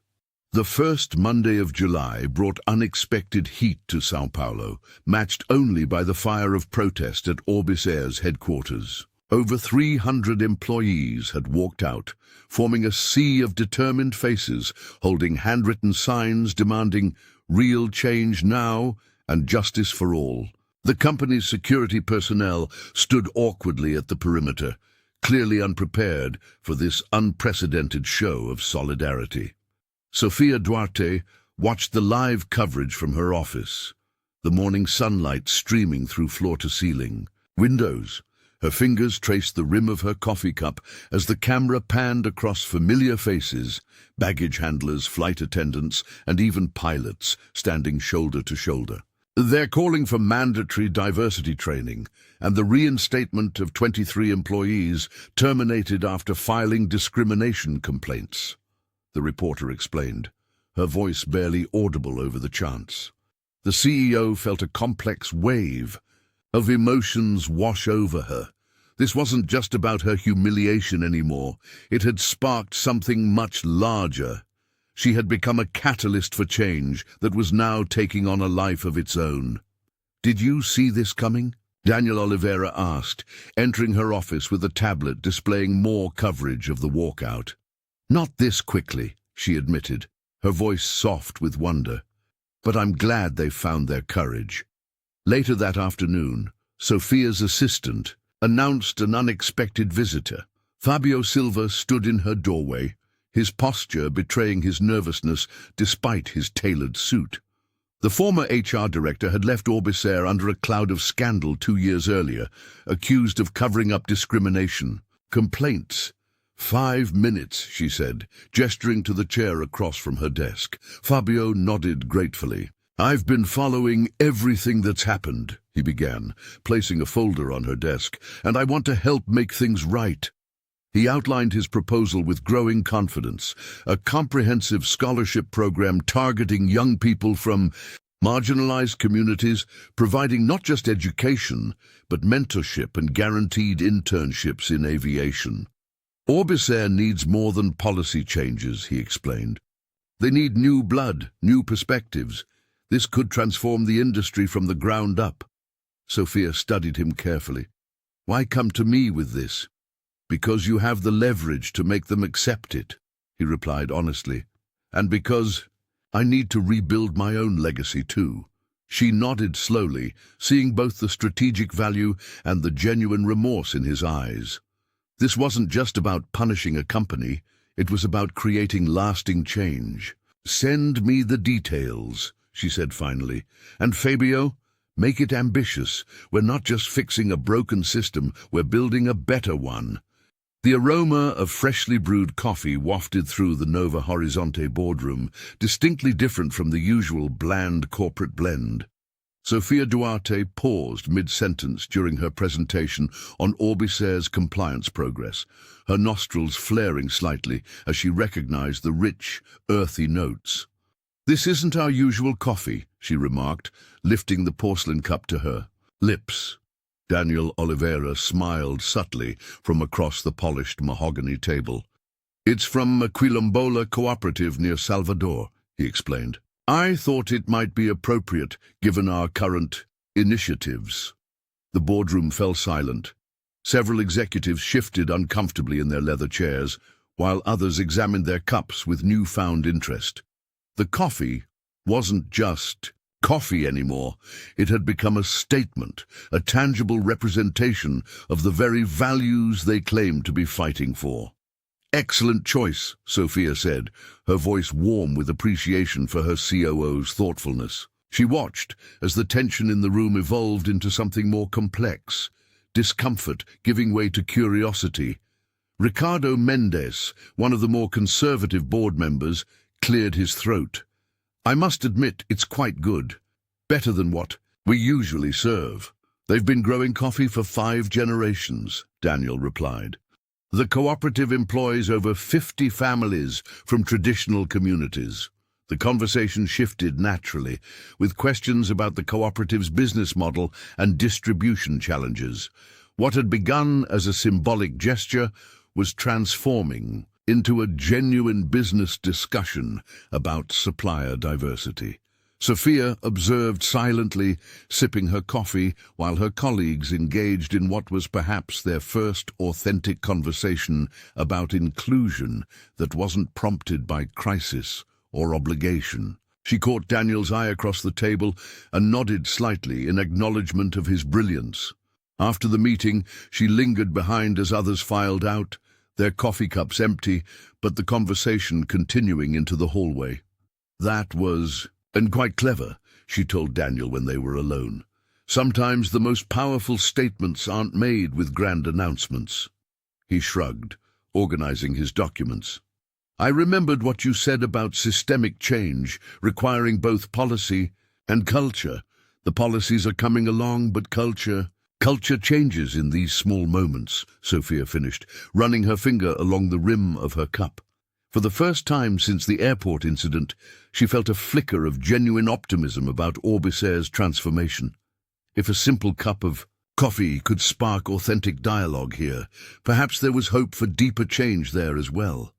The first Monday of July brought unexpected heat to São Paulo, matched only by the fire of protest at Orbis Air's headquarters. Over 300 employees had walked out, forming a sea of determined faces, holding handwritten signs demanding real change now and justice for all. The company's security personnel stood awkwardly at the perimeter, clearly unprepared for this unprecedented show of solidarity. Sofia Duarte watched the live coverage from her office, the morning sunlight streaming through floor-to-ceiling windows. Her fingers traced the rim of her coffee cup as the camera panned across familiar faces, baggage handlers, flight attendants, and even pilots standing shoulder to shoulder. "They're calling for mandatory diversity training and the reinstatement of 23 employees terminated after filing discrimination complaints," the reporter explained, her voice barely audible over the chants. The CEO felt a complex wave of emotions wash over her. This wasn't just about her humiliation anymore. It had sparked something much larger. She had become a catalyst for change that was now taking on a life of its own. "Did you see this coming?" Daniel Oliveira asked, entering her office with a tablet displaying more coverage of the walkout. "Not this quickly," she admitted, her voice soft with wonder. "But I'm glad they found their courage." Later that afternoon, Sophia's assistant announced an unexpected visitor. Fabio Silva stood in her doorway, his posture betraying his nervousness despite his tailored suit. The former HR director had left Orbis Air under a cloud of scandal 2 years earlier, accused of covering up discrimination. "Complaints. 5 minutes," she said, gesturing to the chair across from her desk. Fabio nodded gratefully. "I've been following everything that's happened," he began, placing a folder on her desk, "and I want to help make things right." He outlined his proposal with growing confidence, a comprehensive scholarship program targeting young people from marginalized communities, providing not just education, but mentorship and guaranteed internships in aviation. "Orbis Air needs more than policy changes," he explained. "They need new blood, new perspectives. This could transform the industry from the ground up." Sophia studied him carefully. "Why come to me with this?" "Because you have the leverage to make them accept it," he replied honestly. "And because I need to rebuild my own legacy too." She nodded slowly, seeing both the strategic value and the genuine remorse in his eyes. This wasn't just about punishing a company, it was about creating lasting change. "Send me the details," she said finally. "And Fabio, make it ambitious. We're not just fixing a broken system, we're building a better one." The aroma of freshly brewed coffee wafted through the Nova Horizonte boardroom, distinctly different from the usual bland corporate blend. Sofia Duarte paused mid-sentence during her presentation on Orbis Air's compliance progress, her nostrils flaring slightly as she recognized the rich, earthy notes. "This isn't our usual coffee," she remarked, lifting the porcelain cup to her lips. Daniel Oliveira smiled subtly from across the polished mahogany table. "It's from a Quilombola cooperative near Salvador," he explained. "I thought it might be appropriate given our current initiatives." The boardroom fell silent. Several executives shifted uncomfortably in their leather chairs, while others examined their cups with newfound interest. The coffee wasn't just coffee anymore. It had become a statement, a tangible representation of the very values they claimed to be fighting for. "Excellent choice," Sophia said, her voice warm with appreciation for her COO's thoughtfulness. She watched as the tension in the room evolved into something more complex, discomfort giving way to curiosity. Ricardo Mendes, one of the more conservative board members, cleared his throat. "I must admit it's quite good. Better than what we usually serve." "They've been growing coffee for 5 generations," Daniel replied. "The cooperative employs over 50 families from traditional communities." The conversation shifted naturally, with questions about the cooperative's business model and distribution challenges. What had begun as a symbolic gesture was transforming into a genuine business discussion about supplier diversity. Sophia observed silently, sipping her coffee, while her colleagues engaged in what was perhaps their first authentic conversation about inclusion that wasn't prompted by crisis or obligation. She caught Daniel's eye across the table and nodded slightly in acknowledgement of his brilliance. After the meeting, she lingered behind as others filed out, their coffee cups empty, but the conversation continuing into the hallway. "That was, and quite clever," she told Daniel when they were alone. "Sometimes the most powerful statements aren't made with grand announcements." He shrugged, organizing his documents. "I remembered what you said about systemic change, requiring both policy and culture. The policies are coming along, but culture changes in these small moments," Sophia finished, running her finger along the rim of her cup. For the first time since the airport incident, she felt a flicker of genuine optimism about Orbisair's transformation. If a simple cup of coffee could spark authentic dialogue here, perhaps there was hope for deeper change there as well.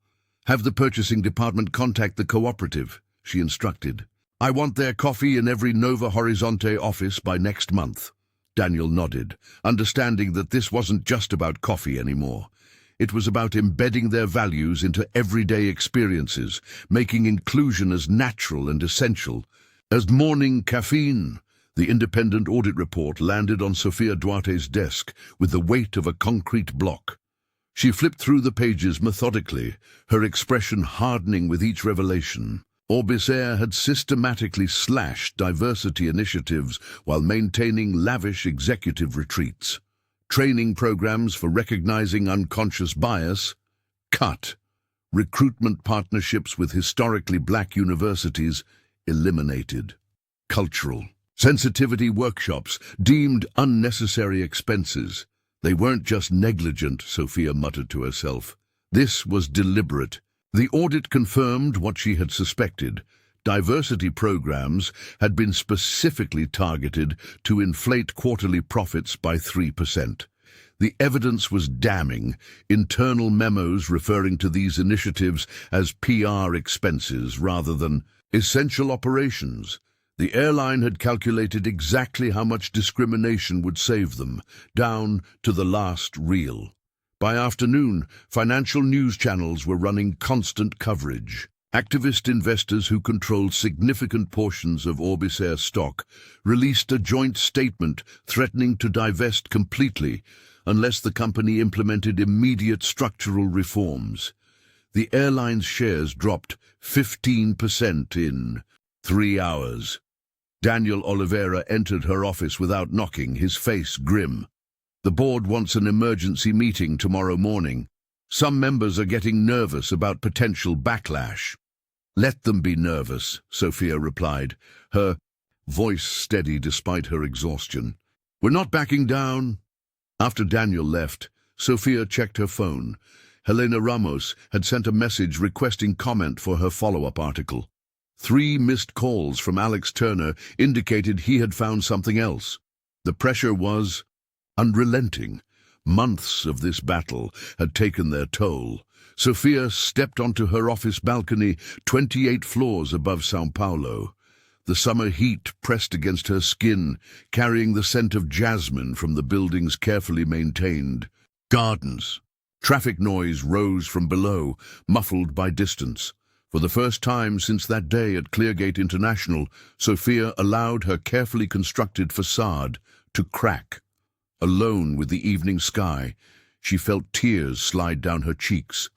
"Have the purchasing department contact the cooperative," she instructed. "I want their coffee in every Nova Horizonte office by next month." Daniel nodded, understanding that this wasn't just about coffee anymore. It was about embedding their values into everyday experiences, making inclusion as natural and essential as morning caffeine. The independent audit report landed on Sofia Duarte's desk with the weight of a concrete block. She flipped through the pages methodically, her expression hardening with each revelation. Orbisair had systematically slashed diversity initiatives while maintaining lavish executive retreats. Training programs for recognizing unconscious bias, cut. Recruitment partnerships with historically black universities, eliminated. Cultural sensitivity workshops, deemed unnecessary expenses. They weren't just negligent, Sophia muttered to herself. This was deliberate. The audit confirmed what she had suspected. Diversity programs had been specifically targeted to inflate quarterly profits by 3%. The evidence was damning, internal memos referring to these initiatives as PR expenses rather than essential operations. The airline had calculated exactly how much discrimination would save them, down to the last reel. By afternoon, financial news channels were running constant coverage. Activist investors who controlled significant portions of Orbisair stock released a joint statement threatening to divest completely unless the company implemented immediate structural reforms. The airline's shares dropped 15% in 3 hours. Daniel Oliveira entered her office without knocking, his face grim. "The board wants an emergency meeting tomorrow morning. Some members are getting nervous about potential backlash." "Let them be nervous," Sophia replied, her voice steady despite her exhaustion. "We're not backing down." After Daniel left, Sophia checked her phone. Helena Ramos had sent a message requesting comment for her follow-up article. 3 missed calls from Alex Turner indicated he had found something else. The pressure was unrelenting. Months of this battle had taken their toll. Sophia stepped onto her office balcony 28 floors above São Paulo. The summer heat pressed against her skin, carrying the scent of jasmine from the building's carefully maintained gardens. Traffic noise rose from below, muffled by distance. For the first time since that day at Cleargate International, Sophia allowed her carefully constructed facade to crack. Alone with the evening sky, she felt tears slide down her cheeks.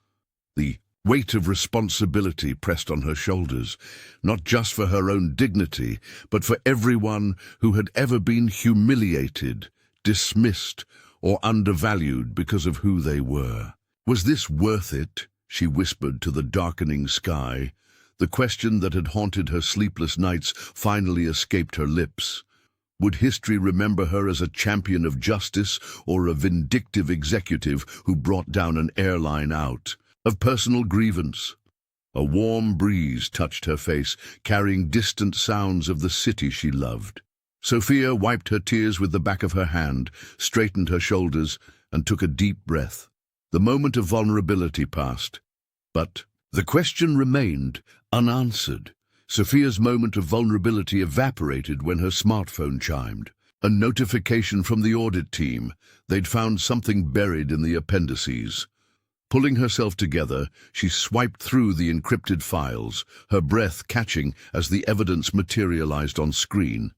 The weight of responsibility pressed on her shoulders, not just for her own dignity, but for everyone who had ever been humiliated, dismissed, or undervalued because of who they were. Was this worth it? She whispered to the darkening sky. The question that had haunted her sleepless nights finally escaped her lips. Would history remember her as a champion of justice or a vindictive executive who brought down an airline out of personal grievance? A warm breeze touched her face, carrying distant sounds of the city she loved. Sophia wiped her tears with the back of her hand, straightened her shoulders, and took a deep breath. The moment of vulnerability passed, but the question remained unanswered. Sophia's moment of vulnerability evaporated when her smartphone chimed. A notification from the audit team. They'd found something buried in the appendices. Pulling herself together, she swiped through the encrypted files, her breath catching as the evidence materialized on screen.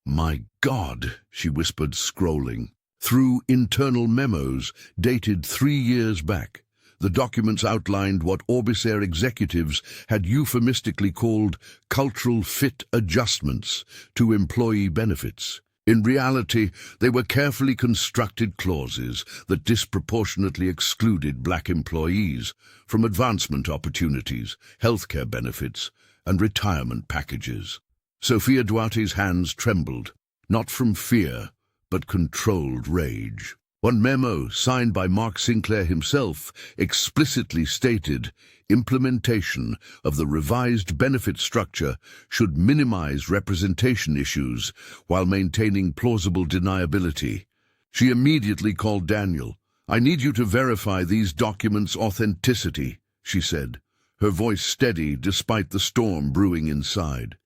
"My God," she whispered, scrolling through internal memos dated 3 years back. The documents outlined what Orbis Air executives had euphemistically called cultural fit adjustments to employee benefits. In reality, they were carefully constructed clauses that disproportionately excluded black employees from advancement opportunities, healthcare benefits, and retirement packages. Sophia Duarte's hands trembled, not from fear, but controlled rage. One memo, signed by Mark Sinclair himself, explicitly stated implementation of the revised benefit structure should minimize representation issues while maintaining plausible deniability. She immediately called Daniel. "I need you to verify these documents' authenticity," she said, her voice steady despite the storm brewing inside.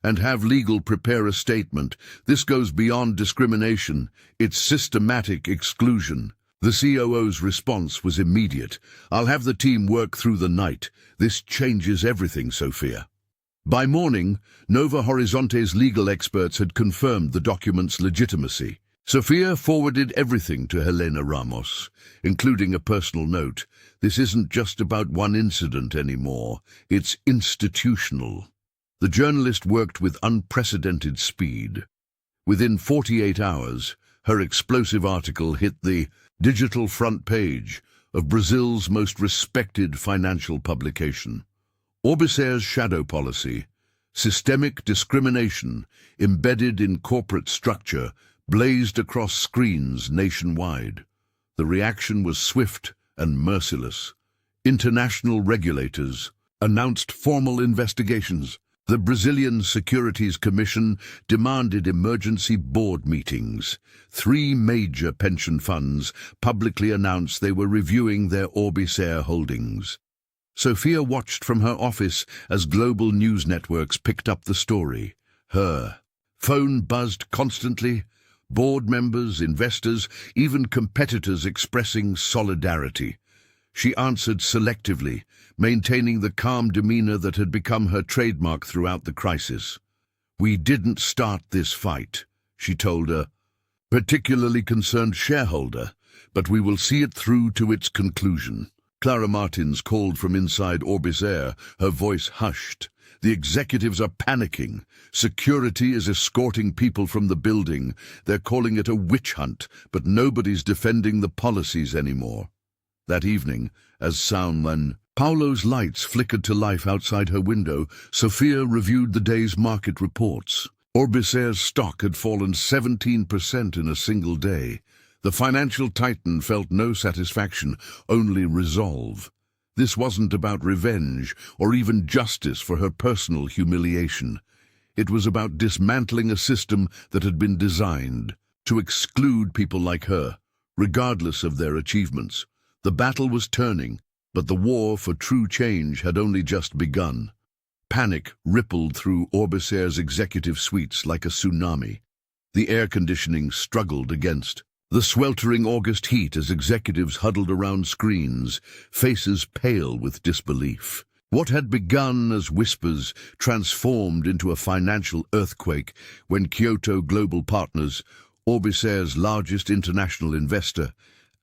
"And have legal prepare a statement. This goes beyond discrimination. It's systematic exclusion." The COO's response was immediate. "I'll have the team work through the night. This changes everything, Sophia." By morning, Nova Horizonte's legal experts had confirmed the document's legitimacy. Sophia forwarded everything to Helena Ramos, including a personal note. "This isn't just about one incident anymore. It's institutional." The journalist worked with unprecedented speed. Within 48 hours, her explosive article hit the digital front page of Brazil's most respected financial publication. Orbis Air's shadow policy, systemic discrimination embedded in corporate structure, blazed across screens nationwide. The reaction was swift and merciless. International regulators announced formal investigations. The Brazilian Securities Commission demanded emergency board meetings. 3 major pension funds publicly announced they were reviewing their Orbis Air holdings. Sophia watched from her office as global news networks picked up the story. Her phone buzzed constantly, board members, investors, even competitors expressing solidarity. She answered selectively, maintaining the calm demeanor that had become her trademark throughout the crisis. "We didn't start this fight," she told a particularly concerned shareholder, "but we will see it through to its conclusion." Clara Martins called from inside Orbis Air, her voice hushed. "The executives are panicking. Security is escorting people from the building. They're calling it a witch hunt, but nobody's defending the policies anymore." That evening, as San Paulo's lights flickered to life outside her window, Sophia reviewed the day's market reports. Orbis Air's stock had fallen 17% in a single day. The financial titan felt no satisfaction, only resolve. This wasn't about revenge or even justice for her personal humiliation. It was about dismantling a system that had been designed to exclude people like her, regardless of their achievements. The battle was turning, but the war for true change had only just begun. Panic rippled through Orbis Air's executive suites like a tsunami. The air conditioning struggled against the sweltering August heat as executives huddled around screens, faces pale with disbelief. What had begun as whispers transformed into a financial earthquake when Kyoto Global Partners, Orbisair's largest international investor,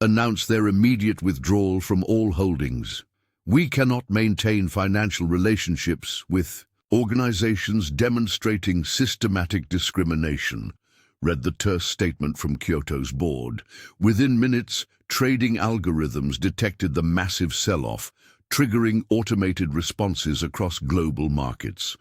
announced their immediate withdrawal from all holdings. "We cannot maintain financial relationships with organizations demonstrating systematic discrimination," read the terse statement from Kyoto's board. Within minutes, trading algorithms detected the massive sell-off, triggering automated responses across global markets.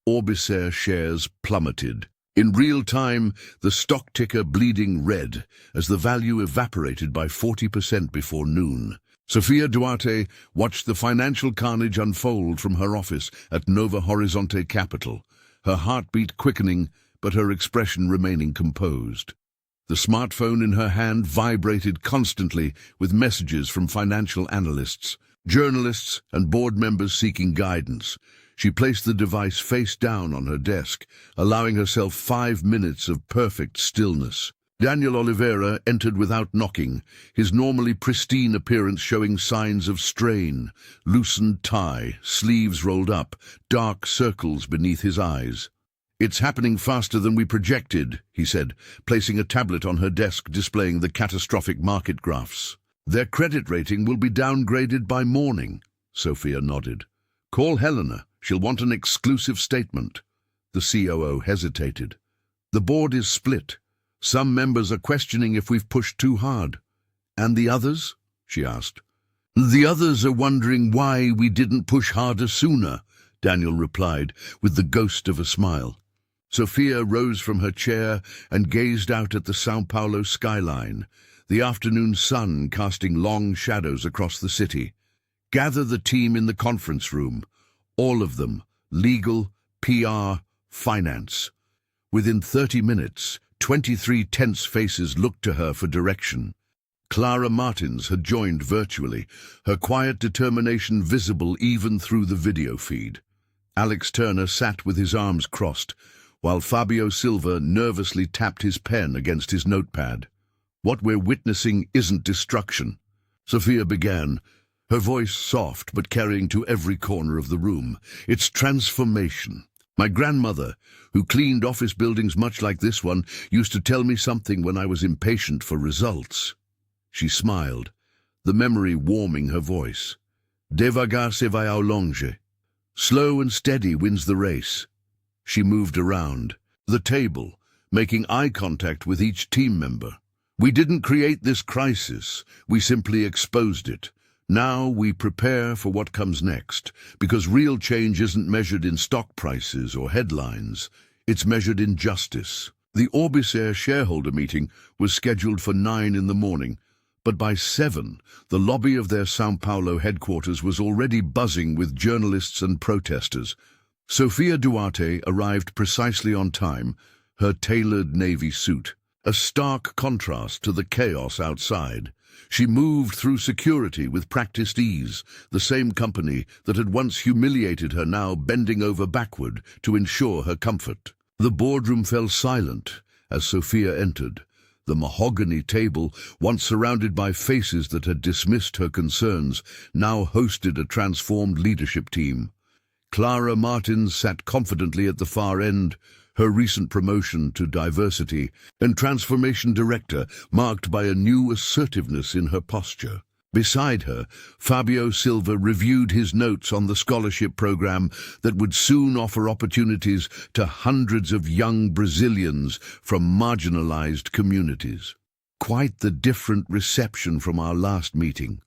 Orbisair shares plummeted. In real time, the stock ticker bleeding red as the value evaporated by 40% before noon. Sofia Duarte watched the financial carnage unfold from her office at Nova Horizonte Capital, her heartbeat quickening but her expression remaining composed. The smartphone in her hand vibrated constantly with messages from financial analysts, journalists, and board members seeking guidance. She placed the device face down on her desk, allowing herself 5 minutes of perfect stillness. Daniel Oliveira entered without knocking, his normally pristine appearance showing signs of strain. Loosened tie, sleeves rolled up, dark circles beneath his eyes. "It's happening faster than we projected," he said, placing a tablet on her desk displaying the catastrophic market graphs. "Their credit rating will be downgraded by morning." Sophia nodded. "Call Helena. She'll want an exclusive statement." The COO hesitated. "The board is split. Some members are questioning if we've pushed too hard." "And the others?" she asked. "The others are wondering why we didn't push harder sooner," Daniel replied, with the ghost of a smile. Sophia rose from her chair and gazed out at the São Paulo skyline, the afternoon sun casting long shadows across the city. "Gather the team in the conference room, all of them, legal, PR, finance." Within 30 minutes, 23 tense faces looked to her for direction. Clara Martins had joined virtually, her quiet determination visible even through the video feed. Alex Turner sat with his arms crossed, while Fabio Silva nervously tapped his pen against his notepad. "What we're witnessing isn't destruction," Sophia began, her voice soft but carrying to every corner of the room. "It's transformation. My grandmother, who cleaned office buildings much like this one, used to tell me something when I was impatient for results." She smiled, the memory warming her voice. "Devagar se vai ao longe. Slow and steady wins the race." She moved around the table, making eye contact with each team member. "We didn't create this crisis, we simply exposed it. Now we prepare for what comes next, because real change isn't measured in stock prices or headlines, it's measured in justice." The Orbisair shareholder meeting was scheduled for 9 in the morning, but by 7, the lobby of their São Paulo headquarters was already buzzing with journalists and protesters. Sofia Duarte arrived precisely on time, her tailored navy suit, a stark contrast to the chaos outside. She moved through security with practiced ease, the same company that had once humiliated her now bending over backward to ensure her comfort. The boardroom fell silent as Sophia entered. The mahogany table, once surrounded by faces that had dismissed her concerns, now hosted a transformed leadership team. Clara Martins sat confidently at the far end, her recent promotion to diversity and transformation director marked by a new assertiveness in her posture. Beside her, Fabio Silva reviewed his notes on the scholarship program that would soon offer opportunities to hundreds of young Brazilians from marginalized communities. "Quite the different reception from our last meeting,"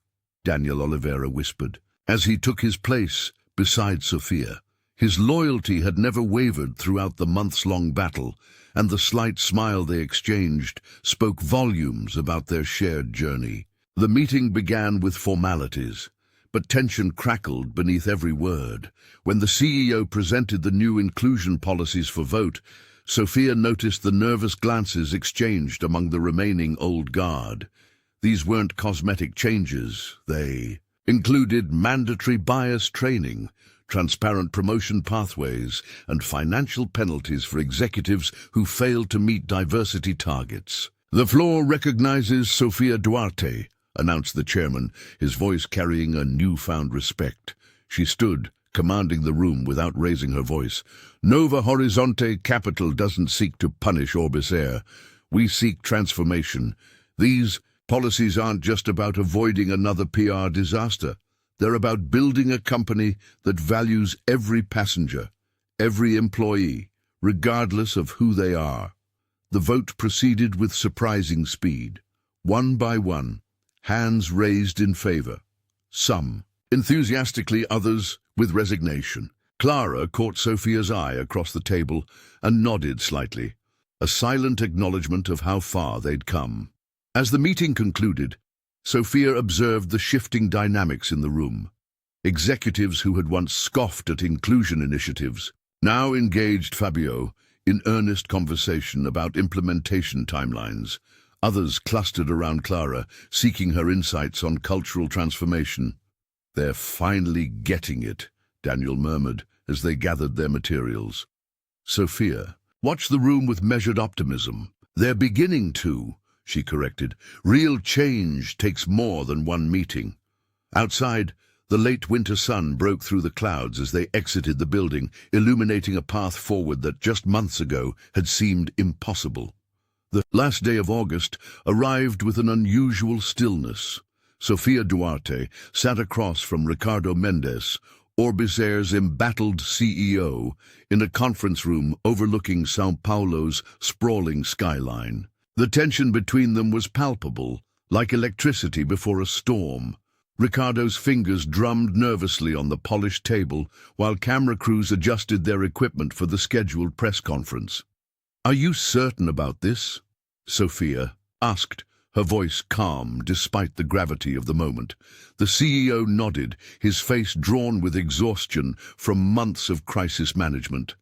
Daniel Oliveira whispered, as he took his place beside Sophia. His loyalty had never wavered throughout the months-long battle, and the slight smile they exchanged spoke volumes about their shared journey. The meeting began with formalities, but tension crackled beneath every word. When the CEO presented the new inclusion policies for vote, Sophia noticed the nervous glances exchanged among the remaining old guard. These weren't cosmetic changes. They included mandatory bias training, transparent promotion pathways, and financial penalties for executives who failed to meet diversity targets. "The floor recognizes Sofia Duarte," announced the chairman, his voice carrying a newfound respect. She stood, commanding the room without raising her voice. Nova Horizonte Capital doesn't seek to punish Orbis Air. We seek transformation. These policies aren't just about avoiding another PR disaster. They're about building a company that values every passenger, every employee, regardless of who they are. The vote proceeded with surprising speed. One by one, hands raised in favor. Some enthusiastically, others with resignation. Clara caught Sophia's eye across the table and nodded slightly, a silent acknowledgement of how far they'd come. As the meeting concluded, Sophia observed the shifting dynamics in the room. Executives who had once scoffed at inclusion initiatives now engaged Fabio in earnest conversation about implementation timelines. Others clustered around Clara, seeking her insights on cultural transformation. "They're finally getting it," Daniel murmured as they gathered their materials. Sophia watched the room with measured optimism. "They're beginning to," she corrected. "Real change takes more than one meeting." Outside, the late winter sun broke through the clouds as they exited the building, illuminating a path forward that just months ago had seemed impossible. The last day of August arrived with an unusual stillness. Sofia Duarte sat across from Ricardo Mendes, Orbis Air's embattled CEO, in a conference room overlooking São Paulo's sprawling skyline. The tension between them was palpable, like electricity before a storm. Ricardo's fingers drummed nervously on the polished table while camera crews adjusted their equipment for the scheduled press conference. "Are you certain about this?" Sophia asked, her voice calm despite the gravity of the moment. The CEO nodded, his face drawn with exhaustion from months of crisis management.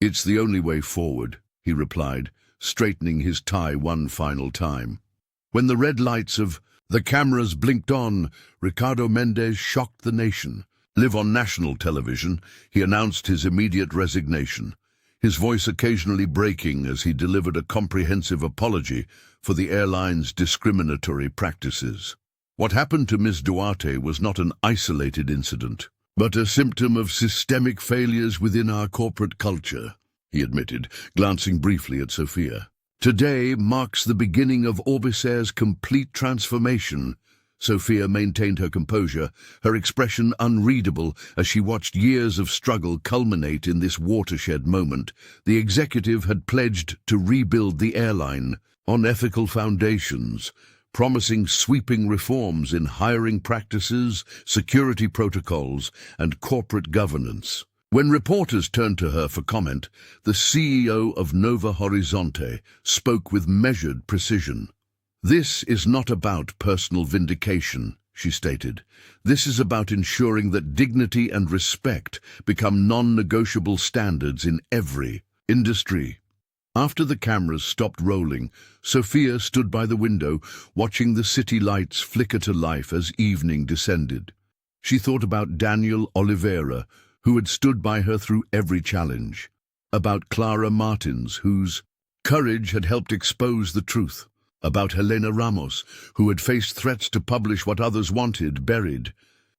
"It's the only way forward," he replied, straightening his tie one final time. When the red lights of the cameras blinked on, Ricardo Mendes shocked the nation. Live on national television, he announced his immediate resignation, his voice occasionally breaking as he delivered a comprehensive apology for the airline's discriminatory practices. What happened to Ms. Duarte was not an isolated incident, but a symptom of systemic failures within our corporate culture, he admitted, glancing briefly at Sophia. "Today marks the beginning of Orbis Air's complete transformation." Sophia maintained her composure, her expression unreadable as she watched years of struggle culminate in this watershed moment. The executive had pledged to rebuild the airline on ethical foundations, promising sweeping reforms in hiring practices, security protocols, and corporate governance. When reporters turned to her for comment, the CEO of Nova Horizonte spoke with measured precision. "This is not about personal vindication," she stated. "This is about ensuring that dignity and respect become non-negotiable standards in every industry." After the cameras stopped rolling, Sophia stood by the window, watching the city lights flicker to life as evening descended. She thought about Daniel Oliveira, who had stood by her through every challenge, about Clara Martins, whose courage had helped expose the truth, about Helena Ramos, who had faced threats to publish what others wanted buried.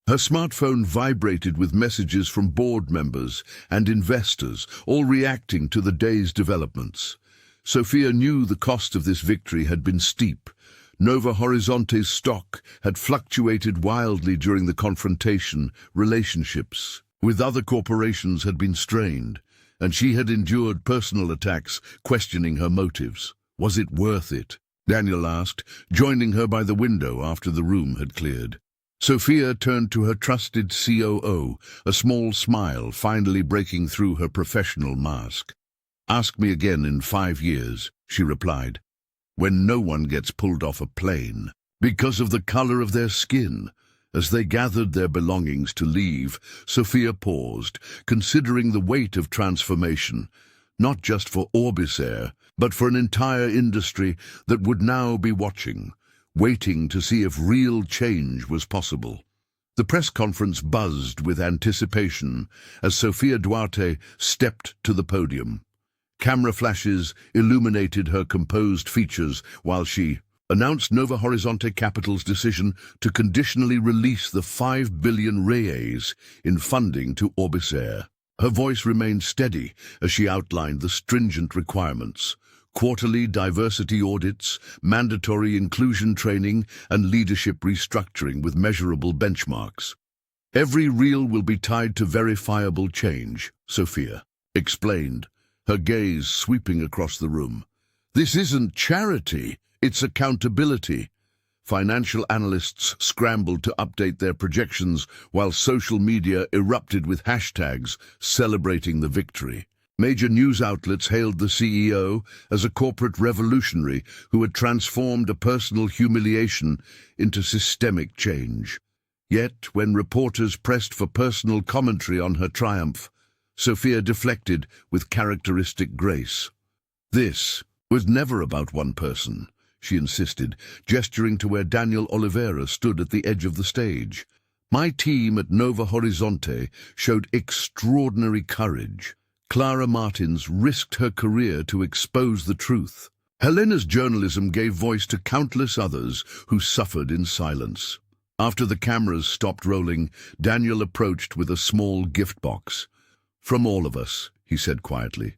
Her smartphone vibrated with messages from board members and investors, all reacting to the day's developments. Sophia knew the cost of this victory had been steep. Nova Horizonte's stock had fluctuated wildly during the confrontation. Relationships with other corporations had been strained, and she had endured personal attacks questioning her motives. Was it worth it? Daniel asked, joining her by the window after the room had cleared. Sophia turned to her trusted COO, a small smile finally breaking through her professional mask. "Ask me again in 5 years," she replied, "when no one gets pulled off a plane because of the color of their skin." As they gathered their belongings to leave, Sophia paused, considering the weight of transformation, not just for Orbis Air, but for an entire industry that would now be watching, waiting to see if real change was possible. The press conference buzzed with anticipation as Sofia Duarte stepped to the podium. Camera flashes illuminated her composed features while she announced Nova Horizonte Capital's decision to conditionally release the 5 billion reais in funding to Orbis Air. Her voice remained steady as she outlined the stringent requirements: quarterly diversity audits, mandatory inclusion training, and leadership restructuring with measurable benchmarks. Every reel will be tied to verifiable change, Sophia explained, her gaze sweeping across the room. This isn't charity, it's accountability. Financial analysts scrambled to update their projections while social media erupted with hashtags celebrating the victory. Major news outlets hailed the CEO as a corporate revolutionary who had transformed a personal humiliation into systemic change. Yet, when reporters pressed for personal commentary on her triumph, Sophia deflected with characteristic grace. This was never about one person, she insisted, gesturing to where Daniel Oliveira stood at the edge of the stage. My team at Nova Horizonte showed extraordinary courage. Clara Martins risked her career to expose the truth. Helena's journalism gave voice to countless others who suffered in silence. After the cameras stopped rolling, Daniel approached with a small gift box. From all of us, he said quietly.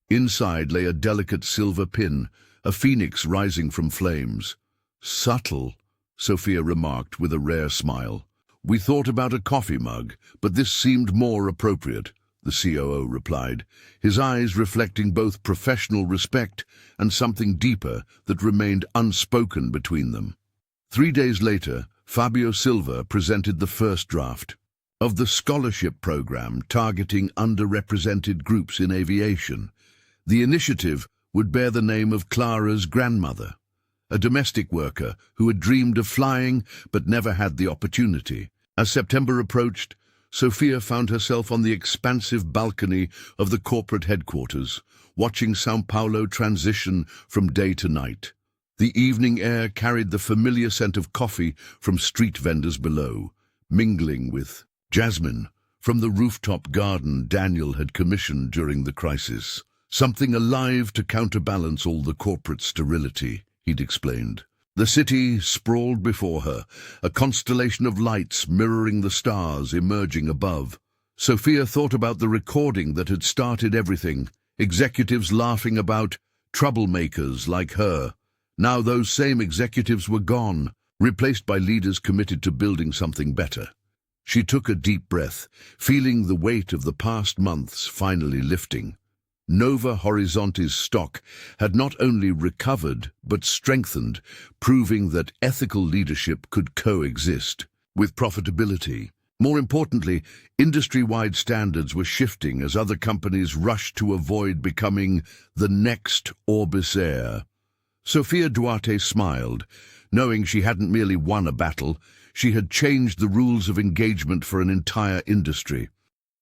Inside lay a delicate silver pin, a phoenix rising from flames. Subtle, Sophia remarked with a rare smile. We thought about a coffee mug, but this seemed more appropriate, the COO replied, his eyes reflecting both professional respect and something deeper that remained unspoken between them. 3 days later, Fabio Silva presented the first draft of the scholarship program targeting underrepresented groups in aviation. The initiative would bear the name of Clara's grandmother, a domestic worker who had dreamed of flying but never had the opportunity. As September approached, Sophia found herself on the expansive balcony of the corporate headquarters, watching São Paulo transition from day to night. The evening air carried the familiar scent of coffee from street vendors below, mingling with jasmine from the rooftop garden Daniel had commissioned during the crisis. Something alive to counterbalance all the corporate sterility, he'd explained. The city sprawled before her, a constellation of lights mirroring the stars emerging above. Sophia thought about the recording that had started everything, executives laughing about troublemakers like her. Now those same executives were gone, replaced by leaders committed to building something better. She took a deep breath, feeling the weight of the past months finally lifting. Nova Horizonte's stock had not only recovered but strengthened, proving that ethical leadership could coexist with profitability. More importantly, industry-wide standards were shifting as other companies rushed to avoid becoming the next Orbis Air. Sophia Duarte smiled, knowing she hadn't merely won a battle, she had changed the rules of engagement for an entire industry.